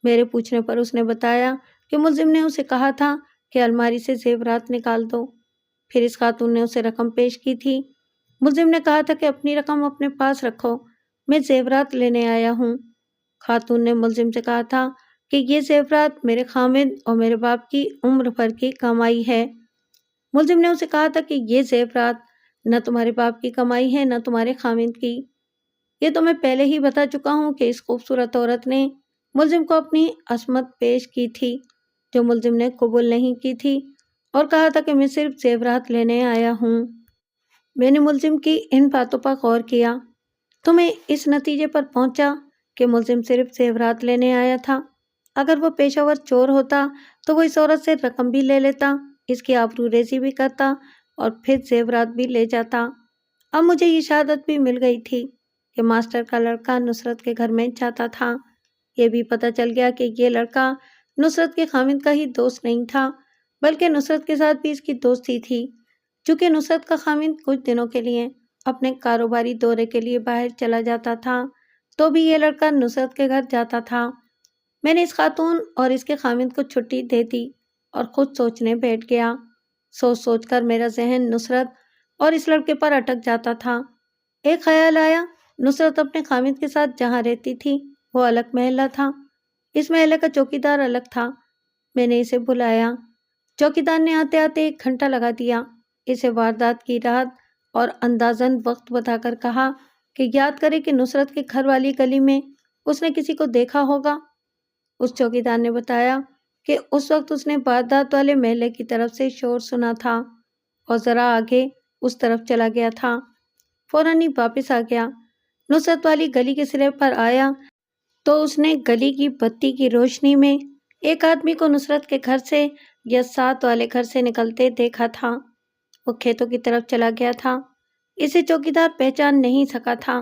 میرے پوچھنے پر اس نے بتایا کہ ملزم نے اسے کہا تھا کہ الماری سے زیورات نکال دو۔ پھر اس خاتون نے اسے رقم پیش کی تھی۔ ملزم نے کہا تھا کہ اپنی رقم اپنے پاس رکھو، میں زیورات لینے آیا ہوں۔ خاتون نے ملزم سے کہا تھا کہ یہ زیورات میرے خاوند اور میرے باپ کی عمر بھر کی کمائی ہے۔ ملزم نے اسے کہا تھا کہ یہ زیورات نہ تمہارے باپ کی کمائی ہے نہ تمہارے خاوند کی۔ یہ تو میں پہلے ہی بتا چکا ہوں کہ اس خوبصورت عورت نے ملزم کو اپنی عصمت پیش کی تھی جو ملزم نے قبول نہیں کی تھی اور کہا تھا کہ میں صرف زیورات لینے آیا ہوں۔ میں نے ملزم کی ان باتوں پر غور کیا تو میں اس نتیجے پر پہنچا کہ ملزم صرف زیورات لینے آیا تھا۔ اگر وہ پیشہ ور چور ہوتا تو وہ اس عورت سے رقم بھی لے لیتا، اس کی آبرو ریزی بھی کرتا اور پھر زیورات بھی لے جاتا۔ اب مجھے یہ شہادت بھی مل گئی تھی کہ ماسٹر کا لڑکا نصرت کے گھر میں جاتا تھا۔ یہ بھی پتہ چل گیا کہ یہ لڑکا نصرت کے خاوند کا ہی دوست نہیں تھا بلکہ نصرت کے ساتھ بھی اس کی دوستی تھی۔ چونکہ نصرت کا خاوند کچھ دنوں کے لیے اپنے کاروباری دورے کے لیے باہر چلا جاتا تھا تو بھی یہ لڑکا نصرت کے گھر جاتا تھا۔ میں نے اس خاتون اور اس کے خاوند کو چھٹی دے دی اور خود سوچنے بیٹھ گیا۔ سوچ سوچ کر میرا ذہن نصرت اور اس لڑکے پر اٹک جاتا تھا۔ ایک خیال آیا، نصرت اپنے خاوند کے ساتھ جہاں رہتی تھی وہ الگ محلہ تھا، اس محلے کا چوکیدار الگ تھا۔ میں نے اسے بلایا۔ چوکیدار نے آتے آتے 1 گھنٹہ لگا دیا۔ اسے واردات کی رات اور اندازاً وقت بتا کر کہا کہ یاد کرے کہ نصرت کے گھر والی گلی میں اس نے کسی کو دیکھا ہوگا۔ اس چوکیدار نے بتایا کہ اس وقت اس نے واردات والے محلے کی طرف سے شور سنا تھا اور ذرا آگے اس طرف چلا گیا تھا۔ فوراً ہی واپس آ گیا۔ نصرت والی گلی کے سرے پر آیا تو اس نے گلی کی بتی کی روشنی میں ایک آدمی کو نصرت کے گھر سے یا ساتھ والے گھر سے نکلتے دیکھا تھا۔ وہ کھیتوں کی طرف چلا گیا تھا۔ اسے چوکیدار پہچان نہیں سکا تھا۔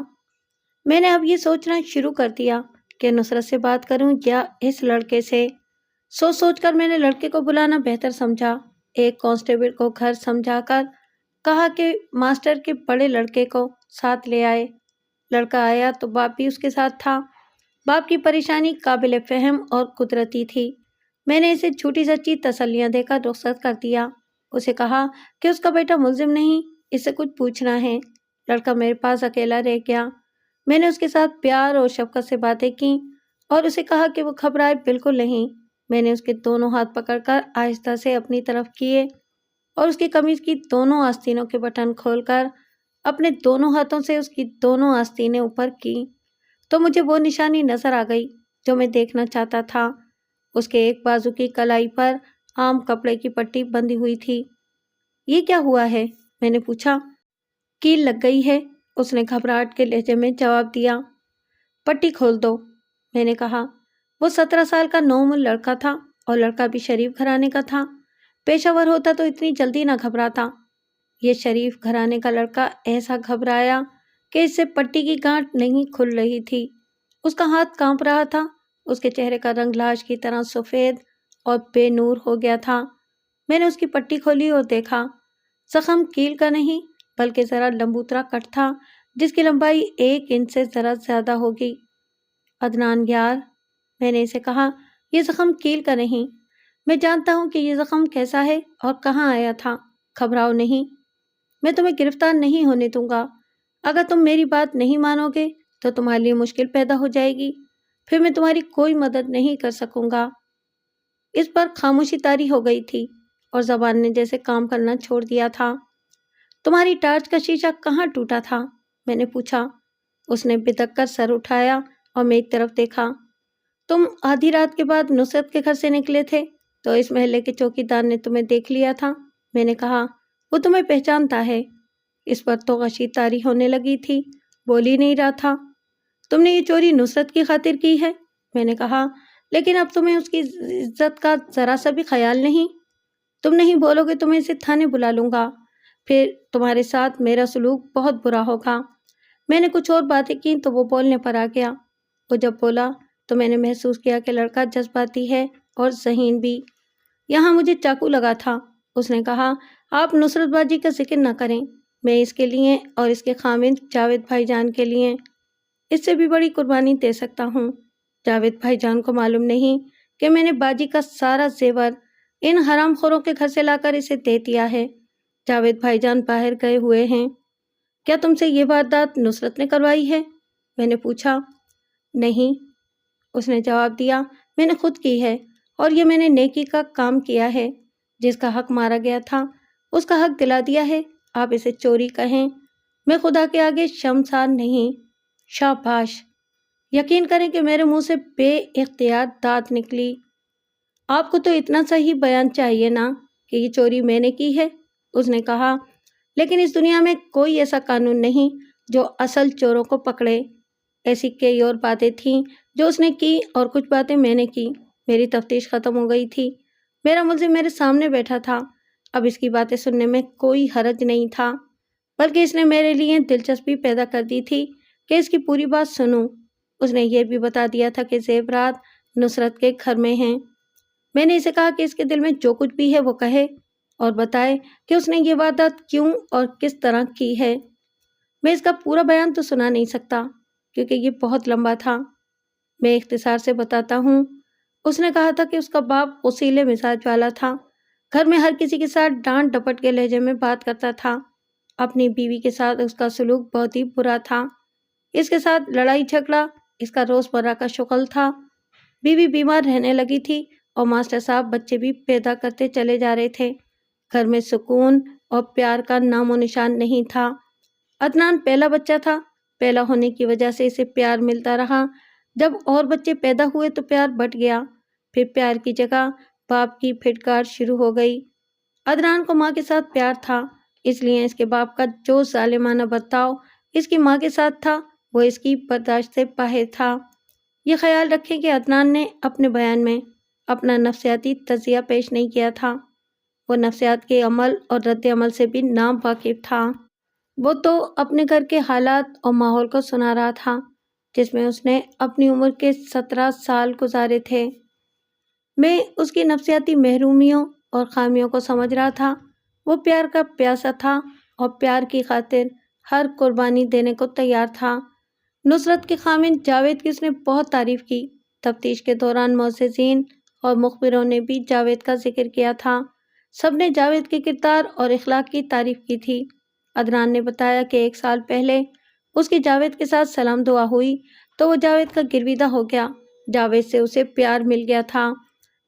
میں نے اب یہ سوچنا شروع کر دیا کہ نصرت سے بات کروں یا اس لڑکے سے۔ سوچ سوچ کر میں نے لڑکے کو بلانا بہتر سمجھا۔ ایک کانسٹیبل کو گھر سمجھا کر کہا کہ ماسٹر کے بڑے لڑکے کو ساتھ لے آئے۔ لڑکا آیا تو باپ بھی اس کے ساتھ تھا۔ باپ کی پریشانی قابل فہم اور قدرتی تھی۔ میں نے اسے جھوٹی سچی تسلیاں دے کر رخصت کر دیا۔ اسے کہا کہ اس کا بیٹا ملزم نہیں، اس سے کچھ پوچھنا ہے۔ لڑکا میرے پاس اکیلا رہ گیا۔ میں نے اس کے ساتھ پیار اور شفقت سے باتیں کیں اور اسے کہا کہ وہ گھبرائے بالکل نہیں۔ میں نے اس کے دونوں ہاتھ پکڑ کر آہستہ سے اپنی طرف کیے اور اس کی قمیض کی دونوں آستینوں کے بٹن کھول کر اپنے دونوں ہاتھوں سے اس کی دونوں آستینیں اوپر کی تو مجھے وہ نشانی نظر آ گئی جو میں دیکھنا چاہتا تھا۔ اس کے ایک بازو کی کلائی پر عام کپڑے کی پٹی بندھی ہوئی تھی۔ یہ کیا ہوا ہے؟ میں نے پوچھا۔ کیل لگ گئی ہے، اس نے گھبراہٹ کے لہجے میں جواب دیا۔ پٹی کھول دو، میں نے کہا۔ وہ 17 سال کا نوعمر لڑکا تھا اور لڑکا بھی شریف گھرانے کا تھا۔ پیشہ ور ہوتا تو اتنی جلدی نہ گھبراتا۔ یہ شریف گھرانے کا لڑکا ایسا گھبرایا کہ اس سے پٹی کی گانٹ نہیں کھل رہی تھی۔ اس کا ہاتھ کانپ رہا تھا۔ اس کے چہرے کا رنگ لاش کی طرح سفید اور بے نور ہو گیا تھا۔ میں نے اس کی پٹی کھولی اور دیکھا۔ زخم کیل کا نہیں بلکہ ذرا لمبوترا کٹ تھا جس کی لمبائی 1 انچ سے ذرا زیادہ ہوگی۔ عدنان یار، میں نے اسے کہا، یہ زخم کیل کا نہیں۔ میں جانتا ہوں کہ یہ زخم کیسا ہے اور کہاں آیا تھا۔ گھبراؤ نہیں، میں تمہیں گرفتار نہیں ہونے دوں گا۔ اگر تم میری بات نہیں مانو گے تو تمہارے لیے مشکل پیدا ہو جائے گی، پھر میں تمہاری کوئی مدد نہیں کر سکوں گا۔ اس پر خاموشی طاری ہو گئی تھی اور زبان نے جیسے کام کرنا چھوڑ دیا تھا۔ تمہاری ٹارچ کا شیشہ کہاں ٹوٹا تھا؟ میں نے پوچھا۔ اس نے بدک کر سر اٹھایا اور میں ایک طرف دیکھا۔ تم آدھی رات کے بعد نصرت کے گھر سے نکلے تھے تو اس محلے کے چوکیدار نے تمہیں دیکھ لیا تھا، میں نے کہا۔ وہ تمہیں پہچانتا ہے۔ اس پر تو غشی طاری ہونے لگی تھی، بول ہی نہیں رہا تھا۔ تم نے یہ چوری نصرت کی خاطر کی ہے، میں نے کہا، لیکن اب تمہیں اس کی عزت کا ذرا سا بھی خیال نہیں۔ تم نہیں بولو گے تو میں اسے تھانے بلا لوں گا، پھر تمہارے ساتھ میرا سلوک بہت برا ہوگا۔ میں نے کچھ اور باتیں کی تو وہ بولنے پر آ گیا۔ وہ جب بولا تو میں نے محسوس کیا کہ لڑکا جذباتی ہے اور ذہین بھی۔ یہاں مجھے چاقو لگا تھا، اس نے کہا۔ آپ نصرت باجی کا ذکر نہ کریں، میں اس کے لیے اور اس کے خامند جاوید بھائی جان کے لیے اس سے بھی بڑی قربانی دے سکتا ہوں۔ جاوید بھائی جان کو معلوم نہیں کہ میں نے باجی کا سارا زیور ان حرام خوروں کے گھر سے لا کر اسے دے دیا ہے۔ جاوید بھائی جان باہر گئے ہوئے ہیں۔ کیا تم سے یہ واردات نصرت نے کروائی ہے؟ میں نے پوچھا۔ نہیں، اس نے جواب دیا، میں نے خود کی ہے، اور یہ میں نے نیکی کا کام کیا ہے۔ جس کا حق مارا گیا تھا اس کا حق دلا دیا ہے۔ آپ اسے چوری کہیں، میں خدا کے آگے شرمسار نہیں۔ شاباش، یقین کریں کہ میرے منہ سے بے اختیار داد نکلی۔ آپ کو تو اتنا سا ہی بیان چاہیے نا کہ یہ چوری میں نے کی ہے، اس نے کہا۔ لیکن اس دنیا میں کوئی ایسا قانون نہیں جو اصل چوروں کو پکڑے۔ ایسی کئی اور باتیں تھیں جو اس نے کی اور کچھ باتیں میں نے کی۔ میری تفتیش ختم ہو گئی تھی۔ میرا ملزم میرے سامنے بیٹھا تھا۔ اب اس کی باتیں سننے میں کوئی حرج نہیں تھا، بلکہ اس نے میرے لیے دلچسپی پیدا کر دی تھی کہ اس کی پوری بات سنوں۔ اس نے یہ بھی بتا دیا تھا کہ زیورات نصرت کے گھر میں ہیں۔ میں نے اسے کہا کہ اس کے دل میں جو کچھ بھی ہے وہ کہے اور بتائے کہ اس نے یہ واردات کیوں اور کس طرح کی ہے۔ میں اس کا پورا بیان تو سنا نہیں سکتا کیونکہ یہ بہت لمبا تھا۔ میں اختصار سے بتاتا ہوں۔ اس نے کہا تھا کہ اس کا باپ غصیلے مزاج والا تھا، گھر میں ہر کسی کے ساتھ ڈانٹ ڈپٹ کے لہجے میں بات کرتا تھا۔ اپنی بیوی کے ساتھ اس کا سلوک بہت ہی برا تھا۔ اس کے ساتھ لڑائی جھگڑا اس کا روزمرہ کا شغل تھا۔ بیوی بیمار رہنے لگی تھی اور ماسٹر صاحب بچے بھی پیدا کرتے چلے جا رہے تھے۔ گھر میں سکون اور پیار کا نام و نشان نہیں تھا۔ عدنان پہلا بچہ تھا، پہلا ہونے کی وجہ سے اسے پیار ملتا رہا۔ جب اور بچے پیدا ہوئے تو پیار بٹ گیا، پھر پیار کی جگہ باپ کی پھٹکار شروع ہو گئی۔ عدنان کو ماں کے ساتھ پیار تھا، اس لیے اس کے باپ کا جو ظالمانہ برتاؤ اس کی ماں کے ساتھ تھا وہ اس کی برداشت سے باہر تھا۔ یہ خیال رکھیں کہ عدنان نے اپنے بیان میں اپنا نفسیاتی تجزیہ پیش نہیں کیا تھا۔ وہ نفسیات کے عمل اور رد عمل سے بھی ناواقف تھا۔ وہ تو اپنے گھر کے حالات اور ماحول کو سنا رہا تھا جس میں اس نے اپنی عمر کے 17 سال گزارے تھے۔ میں اس کی نفسیاتی محرومیوں اور خامیوں کو سمجھ رہا تھا۔ وہ پیار کا پیاسا تھا اور پیار کی خاطر ہر قربانی دینے کو تیار تھا۔ نصرت کے خامند جاوید کی اس نے بہت تعریف کی۔ تفتیش کے دوران معززین اور مخبروں نے بھی جاوید کا ذکر کیا تھا۔ سب نے جاوید کے کردار اور اخلاق کی تعریف کی تھی۔ عدنان نے بتایا کہ 1 سال پہلے اس کی جاوید کے ساتھ سلام دعا ہوئی تو وہ جاوید کا گرویدہ ہو گیا۔ جاوید سے اسے پیار مل گیا تھا۔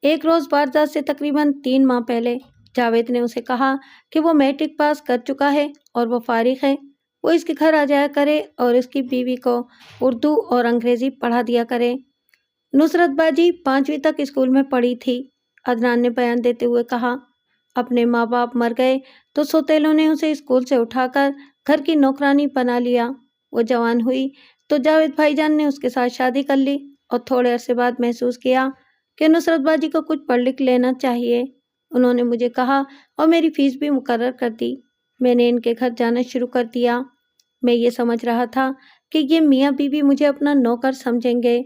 ایک روز واردات سے تقریباً 3 ماہ پہلے جاوید نے اسے کہا کہ وہ میٹرک پاس کر چکا ہے اور وہ فارغ ہے۔ وہ اس کے گھر آ جایا کرے اور اس کی بیوی کو اردو اور انگریزی پڑھا دیا کرے۔ نصرت باجی 5ویں تک اسکول میں پڑھی تھی۔ عدنان نے بیان دیتے ہوئے کہا، اپنے ماں باپ مر گئے تو سوتیلوں نے اسے اسکول سے اٹھا کر گھر کی نوکرانی بنا لیا۔ وہ جوان ہوئی تو جاوید بھائی جان نے اس کے ساتھ شادی کر لی اور تھوڑے عرصے بعد محسوس کیا کہ نصرت باجی کو کچھ پڑھ لکھ لینا چاہیے۔ انہوں نے مجھے کہا اور میری فیس بھی مقرر کر دی۔ میں نے ان کے گھر جانا شروع کر دیا۔ میں یہ سمجھ رہا تھا کہ یہ میاں بیوی مجھے اپنا نوکر سمجھیں گے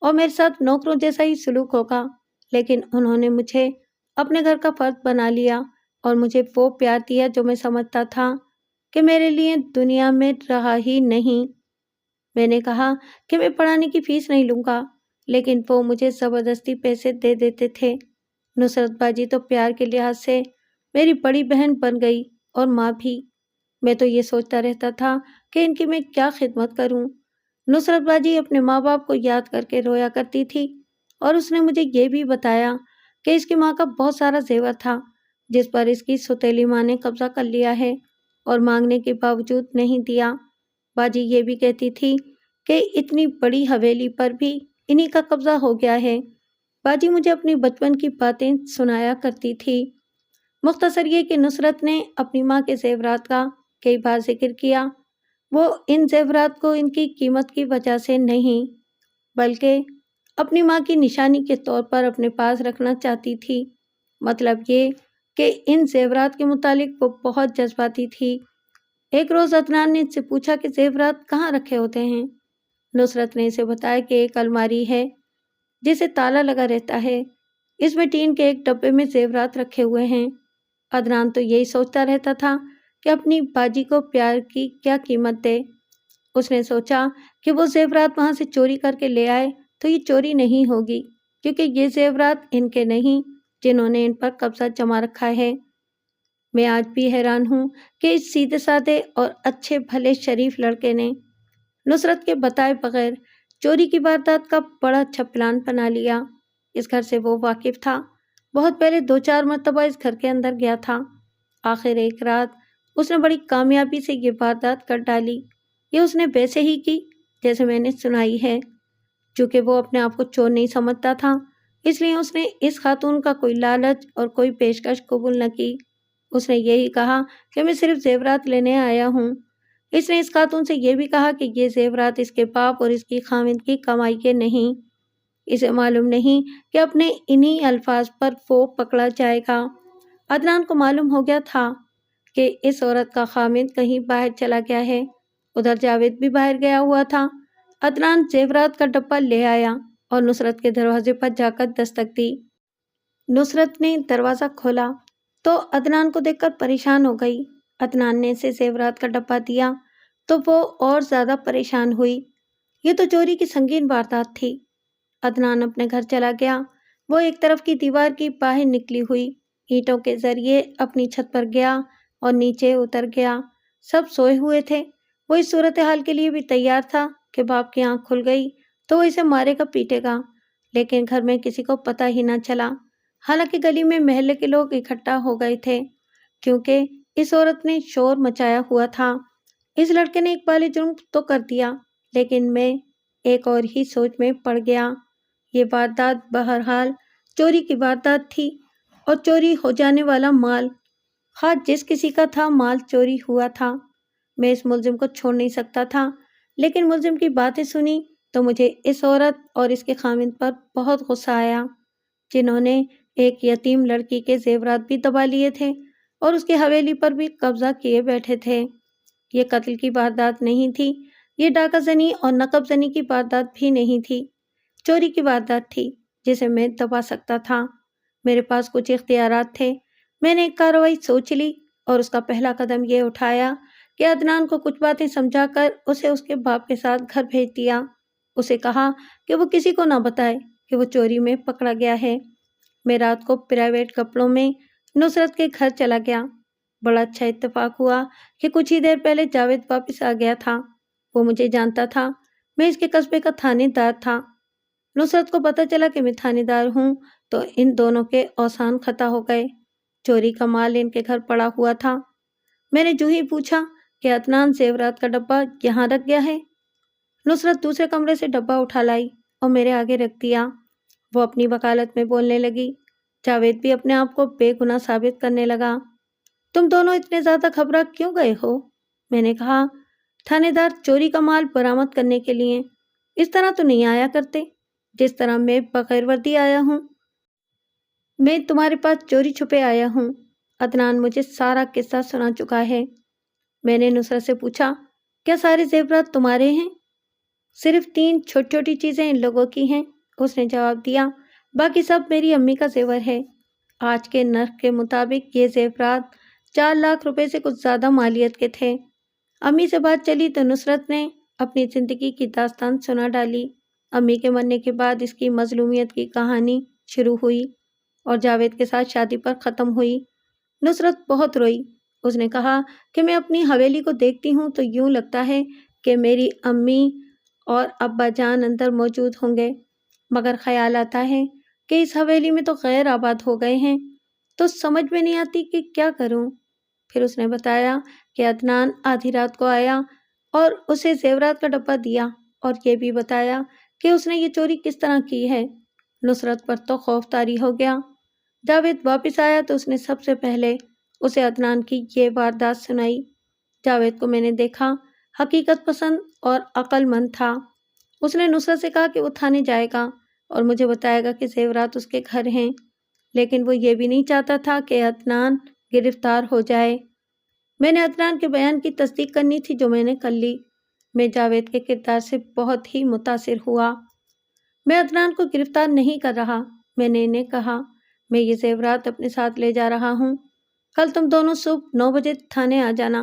اور میرے ساتھ نوکروں جیسا ہی سلوک ہوگا، لیکن انہوں نے مجھے اپنے گھر کا فرد بنا لیا اور مجھے وہ پیار دیا جو میں سمجھتا تھا کہ میرے لیے دنیا میں رہا ہی نہیں۔ میں نے کہا کہ میں پڑھانے کی فیس نہیں لوں گا، لیکن وہ مجھے زبردستی پیسے دے دیتے تھے۔ نصرت باجی تو پیار کے لحاظ سے میری بڑی بہن بن گئی اور ماں بھی۔ میں تو یہ سوچتا رہتا تھا کہ ان کی میں کیا خدمت کروں۔ نصرت باجی اپنے ماں باپ کو یاد کر کے رویا کرتی تھی اور اس نے مجھے یہ بھی بتایا کہ اس کی ماں کا بہت سارا زیور تھا جس پر اس کی سوتیلی ماں نے قبضہ کر لیا ہے اور مانگنے کے باوجود نہیں دیا۔ باجی یہ بھی کہتی تھی کہ اتنی بڑی حویلی پر بھی انہی کا قبضہ ہو گیا ہے۔ باجی مجھے اپنی بچپن کی باتیں سنایا کرتی تھی۔ مختصر یہ کہ نصرت نے اپنی ماں کے زیورات کا کئی بار ذکر کیا۔ وہ ان زیورات کو ان کی قیمت کی وجہ سے نہیں، بلکہ اپنی ماں کی نشانی کے طور پر اپنے پاس رکھنا چاہتی تھی۔ مطلب یہ کہ ان زیورات کے متعلق وہ بہت جذباتی تھی۔ ایک روز عدنان نے اس سے پوچھا کہ زیورات کہاں رکھے ہوتے ہیں۔ نصرت نے اسے بتایا کہ ایک الماری ہے جسے تالا لگا رہتا ہے، اس میں ٹین کے ایک ڈبے میں زیورات رکھے ہوئے ہیں۔ عدنان تو یہی سوچتا رہتا تھا کہ اپنی باجی کو پیار کی کیا قیمت دے۔ اس نے سوچا کہ وہ زیورات وہاں سے چوری کر کے لے آئے تو یہ چوری نہیں ہوگی، کیونکہ یہ زیورات ان کے نہیں جنہوں نے ان پر قبضہ جما رکھا ہے۔ میں آج بھی حیران ہوں کہ اس سیدھے سادے اور اچھے بھلے شریف لڑکے نے نصرت کے بتائے بغیر چوری کی واردات کا بڑا اچھا پلان بنا لیا۔ اس گھر سے وہ واقف تھا، بہت پہلے 2-4 مرتبہ اس گھر کے اندر گیا تھا۔ آخر ایک رات اس نے بڑی کامیابی سے یہ واردات کر ڈالی۔ یہ اس نے ویسے ہی کی جیسے میں نے سنائی ہے۔ چونکہ وہ اپنے آپ کو چور نہیں سمجھتا تھا، اس لیے اس نے اس خاتون کا کوئی لالچ اور کوئی پیشکش قبول نہ کی۔ اس نے یہی کہا کہ میں صرف زیورات لینے آیا ہوں۔ اس نے اس خاتون سے یہ بھی کہا کہ یہ زیورات اس کے باپ اور اس کی خاوند کی کمائی کے نہیں۔ اسے معلوم نہیں کہ اپنے انہی الفاظ پر وہ پکڑا جائے گا۔ عدنان کو معلوم ہو گیا تھا کہ اس عورت کا خاوند کہیں باہر چلا گیا ہے۔ ادھر جاوید بھی باہر گیا ہوا تھا۔ عدنان زیورات کا ڈبہ لے آیا اور نصرت کے دروازے پر جا کر دستک دی۔ نصرت نے دروازہ کھولا تو عدنان کو دیکھ کر پریشان ہو گئی۔ عدنان نے اسے زیورات کا ڈبہ دیا تو وہ اور زیادہ پریشان ہوئی۔ یہ تو چوری کی سنگین واردات تھی۔ عدنان اپنے گھر چلا گیا۔ وہ ایک طرف کی دیوار کی باہر نکلی ہوئی اینٹوں کے ذریعے اپنی چھت پر گیا اور نیچے اتر گیا۔ سب سوئے ہوئے تھے۔ وہ اس صورتحال کے لیے بھی تیار تھا کہ باپ کی آنکھ کھل گئی تو وہ اسے مارے گا پیٹے گا، لیکن گھر میں کسی کو پتہ ہی نہ چلا۔ حالانکہ گلی میں محلے کے لوگ اکٹھا ہو گئے تھے کیونکہ اس عورت نے شور مچایا ہوا تھا۔ اس لڑکے نے ایک بالِ جرم تو کر دیا، لیکن میں ایک اور ہی سوچ میں پڑ گیا۔ یہ واردات بہرحال چوری کی واردات تھی اور چوری ہو جانے والا مال، خواہ جس کسی کا تھا، مال چوری ہوا تھا۔ میں اس ملزم کو چھوڑ نہیں سکتا تھا، لیکن ملزم کی باتیں سنی تو مجھے اس عورت اور اس کے خاوند پر بہت غصہ آیا، جنہوں نے ایک یتیم لڑکی کے زیورات بھی دبا لیے تھے اور اس کی حویلی پر بھی قبضہ کیے بیٹھے تھے۔ یہ قتل کی واردات نہیں تھی، یہ ڈاکہ زنی اور نقب زنی کی واردات بھی نہیں تھی، چوری کی واردات تھی جسے میں دبا سکتا تھا۔ میرے پاس کچھ اختیارات تھے۔ میں نے ایک کارروائی سوچ لی اور اس کا پہلا قدم یہ اٹھایا کہ عدنان کو کچھ باتیں سمجھا کر اسے اس کے باپ کے ساتھ گھر بھیج دیا۔ اسے کہا کہ وہ کسی کو نہ بتائے کہ وہ چوری میں پکڑا گیا ہے۔ میں رات کو پرائیویٹ کپڑوں میں نصرت کے گھر چلا گیا۔ بڑا اچھا اتفاق ہوا کہ کچھ ہی دیر پہلے جاوید واپس آ گیا تھا۔ وہ مجھے جانتا تھا، میں اس کے قصبے کا تھانے دار تھا۔ نصرت کو پتہ چلا کہ میں تھانے دار ہوں تو ان دونوں کے اوسان خطا ہو گئے۔ چوری کا مال ان کے گھر پڑا ہوا تھا۔ میں نے جو ہی پوچھا کہ عدنان زیورات کا ڈبہ یہاں رکھ گیا ہے۔ نصرت دوسرے کمرے سے ڈبہ اٹھا لائی اور میرے آگے رکھ دیا۔ وہ اپنی وکالت میں بولنے لگی۔ جاوید بھی اپنے آپ کو بے گناہ ثابت کرنے لگا۔ تم دونوں اتنے زیادہ گھبرا کیوں گئے ہو؟ میں نے کہا۔ تھانے دار چوری کا مال برآمد کرنے کے لیے اس طرح تو نہیں آیا کرتے جس طرح میں بغیر وردی آیا ہوں۔ میں تمہارے پاس چوری چھپے آیا ہوں۔ عدنان مجھے سارا قصہ سنا چکا ہے۔ میں نے نصرت سے پوچھا، کیا سارے زیورات تمہارے ہیں؟ صرف 3 چھوٹی چھوٹی چیزیں ان لوگوں کی ہیں، اس نے جواب دیا، باقی سب میری امی کا زیور ہے۔ آج کے نرخ کے مطابق یہ زیورات 4 لاکھ روپے سے کچھ زیادہ مالیت کے تھے۔ امی سے بات چلی تو نصرت نے اپنی زندگی کی داستان سنا ڈالی۔ امی کے مرنے کے بعد اس کی مظلومیت کی کہانی شروع ہوئی اور جاوید کے ساتھ شادی پر ختم ہوئی۔ نصرت بہت روئی۔ اس نے کہا کہ میں اپنی حویلی کو دیکھتی ہوں تو یوں لگتا ہے کہ میری امی اور ابا جان اندر موجود ہوں گے، مگر خیال آتا ہے کہ اس حویلی میں تو غیر آباد ہو گئے ہیں، تو سمجھ میں نہیں آتی کہ کیا کروں۔ پھر اس نے بتایا کہ عدنان آدھی رات کو آیا اور اسے زیورات کا ڈبہ دیا اور یہ بھی بتایا کہ اس نے یہ چوری کس طرح کی ہے۔ نصرت پر تو خوف طاری ہو گیا۔ جاوید واپس آیا تو اس نے سب سے پہلے اسے عدنان کی یہ واردات سنائی۔ جاوید کو میں نے دیکھا، حقیقت پسند اور عقل مند تھا۔ اس نے نصرت سے کہا کہ وہ تھانے جائے گا اور مجھے بتائے گا کہ زیورات اس کے گھر ہیں، لیکن وہ یہ بھی نہیں چاہتا تھا کہ عدنان گرفتار ہو جائے۔ میں نے عدنان کے بیان کی تصدیق کرنی تھی جو میں نے کر لی۔ میں جاوید کے کردار سے بہت ہی متاثر ہوا۔ میں عدنان کو گرفتار نہیں کر رہا، میں نے انہیں کہا، میں یہ زیورات اپنے ساتھ لے جا رہا ہوں۔ کل تم دونوں صبح 9 بجے تھانے آ جانا،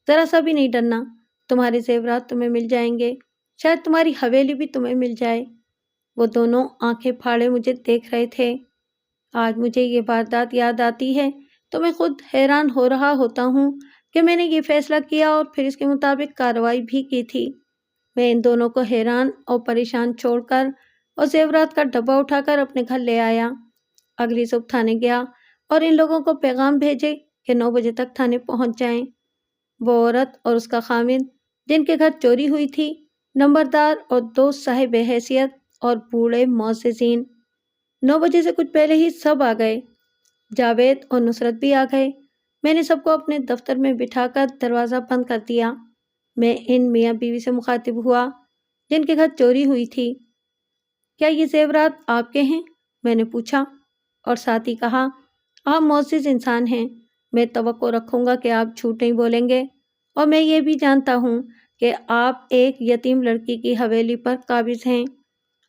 ذرا سا بھی نہیں ڈرنا، تمہارے زیورات تمہیں مل جائیں گے، شاید تمہاری حویلی بھی تمہیں مل جائے۔ وہ دونوں آنکھیں پھاڑے مجھے دیکھ رہے تھے۔ آج مجھے یہ واردات یاد آتی ہے تو میں خود حیران ہو رہا ہوتا ہوں کہ میں نے یہ فیصلہ کیا اور پھر اس کے مطابق کارروائی بھی کی تھی۔ میں ان دونوں کو حیران اور پریشان چھوڑ کر اور زیورات کا ڈبہ اٹھا کر اپنے گھر لے آیا۔ اگلی صبح تھانے گیا اور ان لوگوں کو پیغام بھیجے کہ 9 بجے تک تھانے پہنچ جائیں۔ وہ عورت اور اس کا خاوند جن کے گھر چوری ہوئی تھی، نمبردار اور 2 صاحب حیثیت اور بوڑھے معززین، 9 بجے سے کچھ پہلے ہی سب آ گئے۔ جاوید اور نصرت بھی آ گئے۔ میں نے سب کو اپنے دفتر میں بٹھا کر دروازہ بند کر دیا۔ میں ان میاں بیوی سے مخاطب ہوا جن کے گھر چوری ہوئی تھی۔ کیا یہ زیورات آپ کے ہیں؟ میں نے پوچھا، اور ساتھ ہی کہا، آپ معزز انسان ہیں، میں توقع رکھوں گا کہ آپ جھوٹ نہیں بولیں گے، اور میں یہ بھی جانتا ہوں کہ آپ ایک یتیم لڑکی کی حویلی پر قابض ہیں۔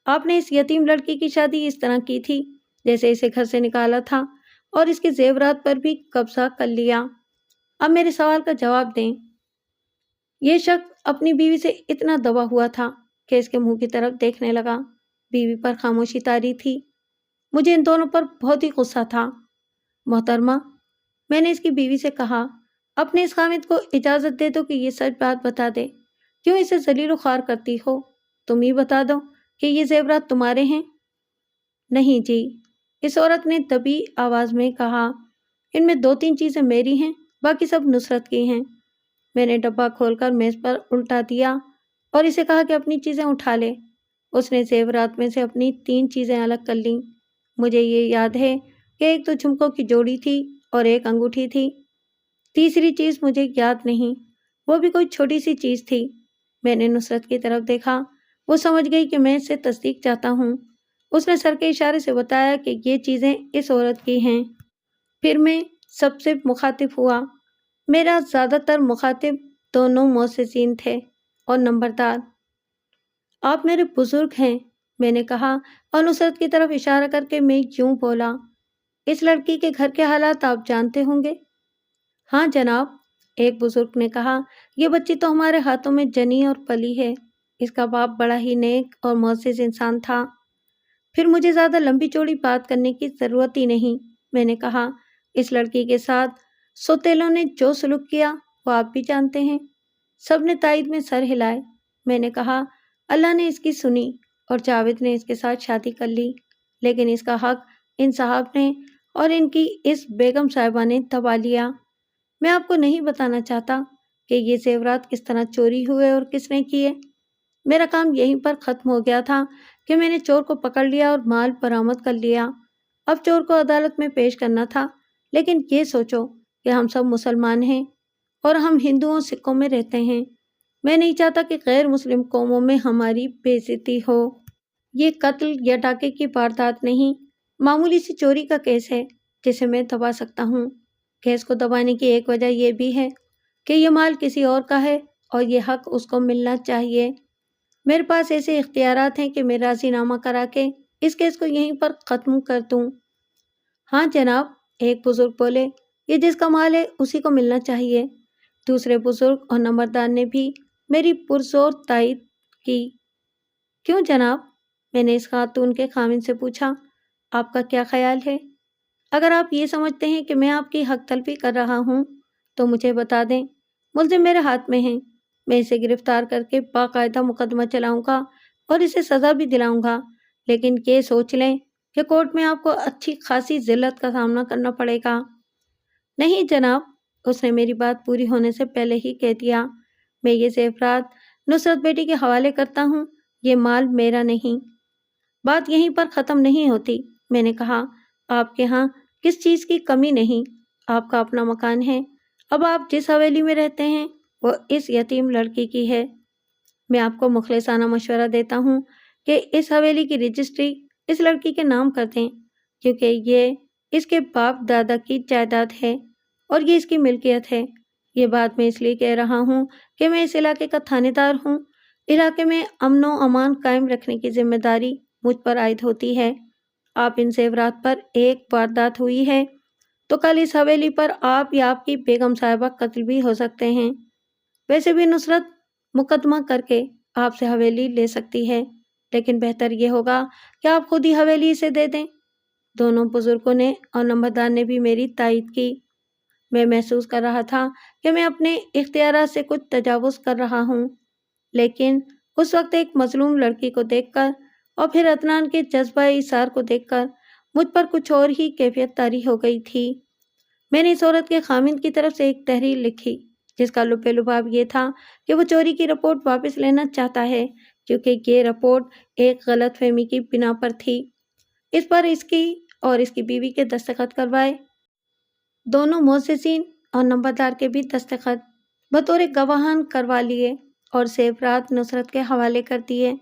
آپ نے اس یتیم لڑکی کی شادی اس طرح کی تھی جیسے اسے گھر سے نکالا تھا اور اس کے زیورات پر بھی قبضہ کر لیا۔ اب میرے سوال کا جواب دیں۔ یہ شخص اپنی بیوی سے اتنا دبا ہوا تھا کہ اس کے منہ کی طرف دیکھنے لگا۔ بیوی پر خاموشی طاری تھی۔ مجھے ان دونوں پر بہت ہی غصہ تھا۔ محترمہ، میں نے اس کی بیوی سے کہا، اپنے اس خامد کو اجازت دے دو کہ یہ سچ بات بتا دے، کیوں اسے ذلیل و خوار کرتی ہو؟ تم ہی بتا دو کہ یہ زیورات تمہارے ہیں۔ نہیں جی، اس عورت نے دبی آواز میں کہا، ان میں 2-3 چیزیں میری ہیں، باقی سب نصرت کی ہیں۔ میں نے ڈبہ کھول کر میز پر الٹا دیا اور اسے کہا کہ اپنی چیزیں اٹھا لے۔ اس نے زیورات میں سے اپنی 3 چیزیں الگ کر لیں۔ مجھے یہ یاد ہے کہ ایک تو جھمکوں کی جوڑی تھی اور ایک انگوٹھی تھی۔ تیسری چیز مجھے یاد نہیں، وہ بھی کوئی چھوٹی سی چیز تھی۔ میں نے نصرت کی طرف دیکھا، وہ سمجھ گئی کہ میں اس سے تصدیق چاہتا ہوں۔ اس نے سر کے اشارے سے بتایا کہ یہ چیزیں اس عورت کی ہیں۔ پھر میں سب سے مخاطب ہوا۔ میرا زیادہ تر مخاطب دونوں معززین تھے اور نمبردار۔ آپ میرے بزرگ ہیں، میں نے کہا، اور نصرت کی طرف اشارہ کر کے میں یوں بولا، اس لڑکی کے گھر کے حالات آپ جانتے ہوں گے؟ ہاں جناب، ایک بزرگ نے کہا، یہ بچی تو ہمارے ہاتھوں میں جنی اور پلی ہے، اس کا باپ بڑا ہی نیک اور معزز انسان تھا۔ پھر مجھے زیادہ لمبی چوڑی بات کرنے کی ضرورت ہی نہیں، میں نے کہا، اس لڑکی کے ساتھ سوتیلوں نے جو سلوک کیا وہ آپ بھی جانتے ہیں۔ سب نے تائید میں سر ہلائے۔ میں نے کہا، اللہ نے اس کی سنی اور جاوید نے اس کے ساتھ شادی کر لی، لیکن اس کا حق ان صاحب نے اور ان کی اس بیگم صاحبہ نے دبا لیا۔ میں آپ کو نہیں بتانا چاہتا کہ یہ زیورات کس طرح چوری ہوئے اور کس نے کیے۔ میرا کام یہیں پر ختم ہو گیا تھا کہ میں نے چور کو پکڑ لیا اور مال برآمد کر لیا۔ اب چور کو عدالت میں پیش کرنا تھا، لیکن یہ سوچو کہ ہم سب مسلمان ہیں اور ہم ہندوؤں سکھوں میں رہتے ہیں۔ میں نہیں چاہتا کہ غیر مسلم قوموں میں ہماری بے عزتی ہو۔ یہ قتل یا ڈاکے کی واردات نہیں، معمولی سی چوری کا کیس ہے جسے میں دبا سکتا ہوں۔ کیس کو دبانے کی ایک وجہ یہ بھی ہے کہ یہ مال کسی اور کا ہے اور یہ حق اس کو ملنا چاہیے۔ میرے پاس ایسے اختیارات ہیں کہ میں راضی نامہ کرا کے اس کیس کو یہیں پر ختم کر دوں۔ ہاں جناب، ایک بزرگ بولے، یہ جس کا مال ہے اسی کو ملنا چاہیے۔ دوسرے بزرگ اور نمبردار نے بھی میری پرزور تائید کی۔ کیوں جناب؟ میں نے اس خاتون کے خامن سے پوچھا۔ آپ کا کیا خیال ہے؟ اگر آپ یہ سمجھتے ہیں کہ میں آپ کی حق تلفی کر رہا ہوں تو مجھے بتا دیں۔ ملزم میرے ہاتھ میں ہیں، میں اسے گرفتار کر کے باقاعدہ مقدمہ چلاؤں گا اور اسے سزا بھی دلاؤں گا، لیکن یہ سوچ لیں کہ کورٹ میں آپ کو اچھی خاصی ذلت کا سامنا کرنا پڑے گا۔ نہیں جناب، اس نے میری بات پوری ہونے سے پہلے ہی کہہ دیا، میں یہ زیورات نصرت بیٹی کے حوالے کرتا ہوں، یہ مال میرا نہیں۔ بات یہیں پر ختم نہیں ہوتی، میں نے کہا، آپ کے ہاں کس چیز کی کمی نہیں، آپ کا اپنا مکان ہے۔ اب آپ جس حویلی میں رہتے ہیں وہ اس یتیم لڑکی کی ہے۔ میں آپ کو مخلصانہ مشورہ دیتا ہوں کہ اس حویلی کی رجسٹری اس لڑکی کے نام کر دیں، کیونکہ یہ اس کے باپ دادا کی جائیداد ہے اور یہ اس کی ملکیت ہے۔ یہ بات میں اس لیے کہہ رہا ہوں کہ میں اس علاقے کا تھانے دار ہوں۔ علاقے میں امن و امان قائم رکھنے کی ذمہ داری مجھ پر عائد ہوتی ہے۔ آپ ان زیورات پر ایک واردات ہوئی ہے تو کل اس حویلی پر آپ یا آپ کی بیگم صاحبہ قتل بھی ہو سکتے ہیں۔ ویسے بھی نصرت مقدمہ کر کے آپ سے حویلی لے سکتی ہے، لیکن بہتر یہ ہوگا کہ آپ خود ہی حویلی اسے دے دیں۔ دونوں بزرگوں نے اور نمبردار نے بھی میری تائید کی۔ میں محسوس کر رہا تھا کہ میں اپنے اختیارات سے کچھ تجاوز کر رہا ہوں، لیکن اس وقت ایک مظلوم لڑکی کو دیکھ کر اور پھر عدنان کے جذبہ ایثار کو دیکھ کر مجھ پر کچھ اور ہی کیفیت طاری ہو گئی تھی۔ میں نے اس عورت کے خامند کی طرف سے ایک تحریر لکھی جس کا لب لباب یہ تھا کہ وہ چوری کی رپورٹ واپس لینا چاہتا ہے، کیونکہ یہ رپورٹ ایک غلط فہمی کی بنا پر تھی۔ اس پر اس کی اور اس کی بیوی کے دستخط کروائے، دونوں مؤسسین اور نمبردار کے بھی دستخط بطور گواہان کروا لیے اور زیورات نصرت کے حوالے کر دیے۔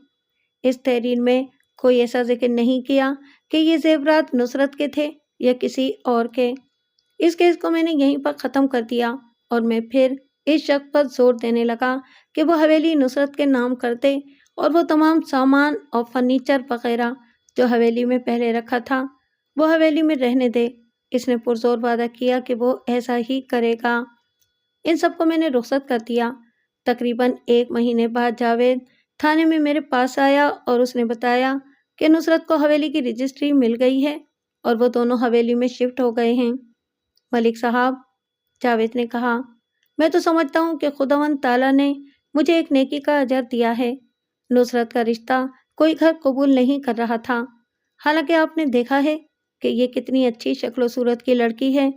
اس تحریر میں کوئی ایسا ذکر نہیں کیا کہ یہ زیورات نصرت کے تھے یا کسی اور کے۔ اس کیس کو میں نے یہیں پر ختم کر دیا اور میں پھر اس شخص پر زور دینے لگا کہ وہ حویلی نصرت کے نام کرتے اور وہ تمام سامان اور فرنیچر وغیرہ جو حویلی میں پہلے رکھا تھا وہ حویلی میں رہنے دے۔ اس نے پرزور وعدہ کیا کہ وہ ایسا ہی کرے گا۔ ان سب کو میں نے رخصت کر دیا۔ تقریباً 1 مہینے بعد جاوید تھانے میں میرے پاس آیا اور اس نے بتایا کہ نصرت کو حویلی کی رجسٹری مل گئی ہے اور وہ دونوں حویلی میں شفٹ ہو گئے ہیں۔ ملک صاحب، جاوید نے کہا، میں تو سمجھتا ہوں کہ خداوند تعالیٰ نے مجھے ایک نیکی کا اجر دیا ہے۔ نصرت کا رشتہ کوئی گھر قبول نہیں کر رہا تھا، حالانکہ آپ نے دیکھا ہے کہ یہ کتنی اچھی شکل و صورت کی لڑکی ہے۔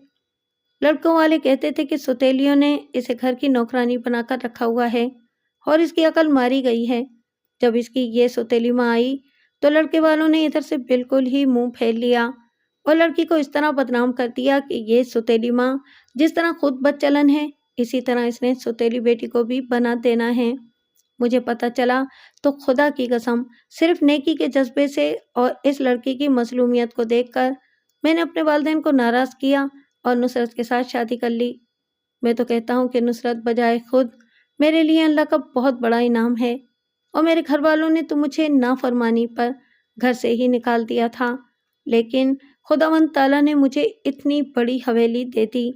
لڑکوں والے کہتے تھے کہ سوتیلیوں نے اسے گھر کی نوکرانی بنا کر رکھا ہوا ہے اور اس کی عقل ماری گئی ہے۔ جب اس کی یہ سوتیلی ماں آئی تو لڑکے والوں نے ادھر سے بالکل ہی منہ پھیر لیا اور لڑکی کو اس طرح بدنام کر دیا کہ یہ سوتیلی ماں جس طرح خود بد چلن ہے، اسی طرح اس نے سوتیلی بیٹی کو بھی بنا دینا ہے۔ مجھے پتہ چلا تو خدا کی قسم صرف نیکی کے جذبے سے اور اس لڑکی کی مظلومیت کو دیکھ کر میں نے اپنے والدین کو ناراض کیا اور نصرت کے ساتھ شادی کر لی۔ میں تو کہتا ہوں کہ نصرت بجائے خود میرے لیے اللہ کا بہت بڑا انعام ہے، اور میرے گھر والوں نے تو مجھے نافرمانی پر گھر سے ہی نکال دیا تھا، لیکن خداوند تعالیٰ نے مجھے اتنی بڑی حویلی دے دی۔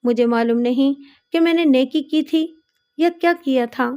مجھے معلوم نہیں کہ میں نے نیکی کی تھی یا کیا کیا تھا۔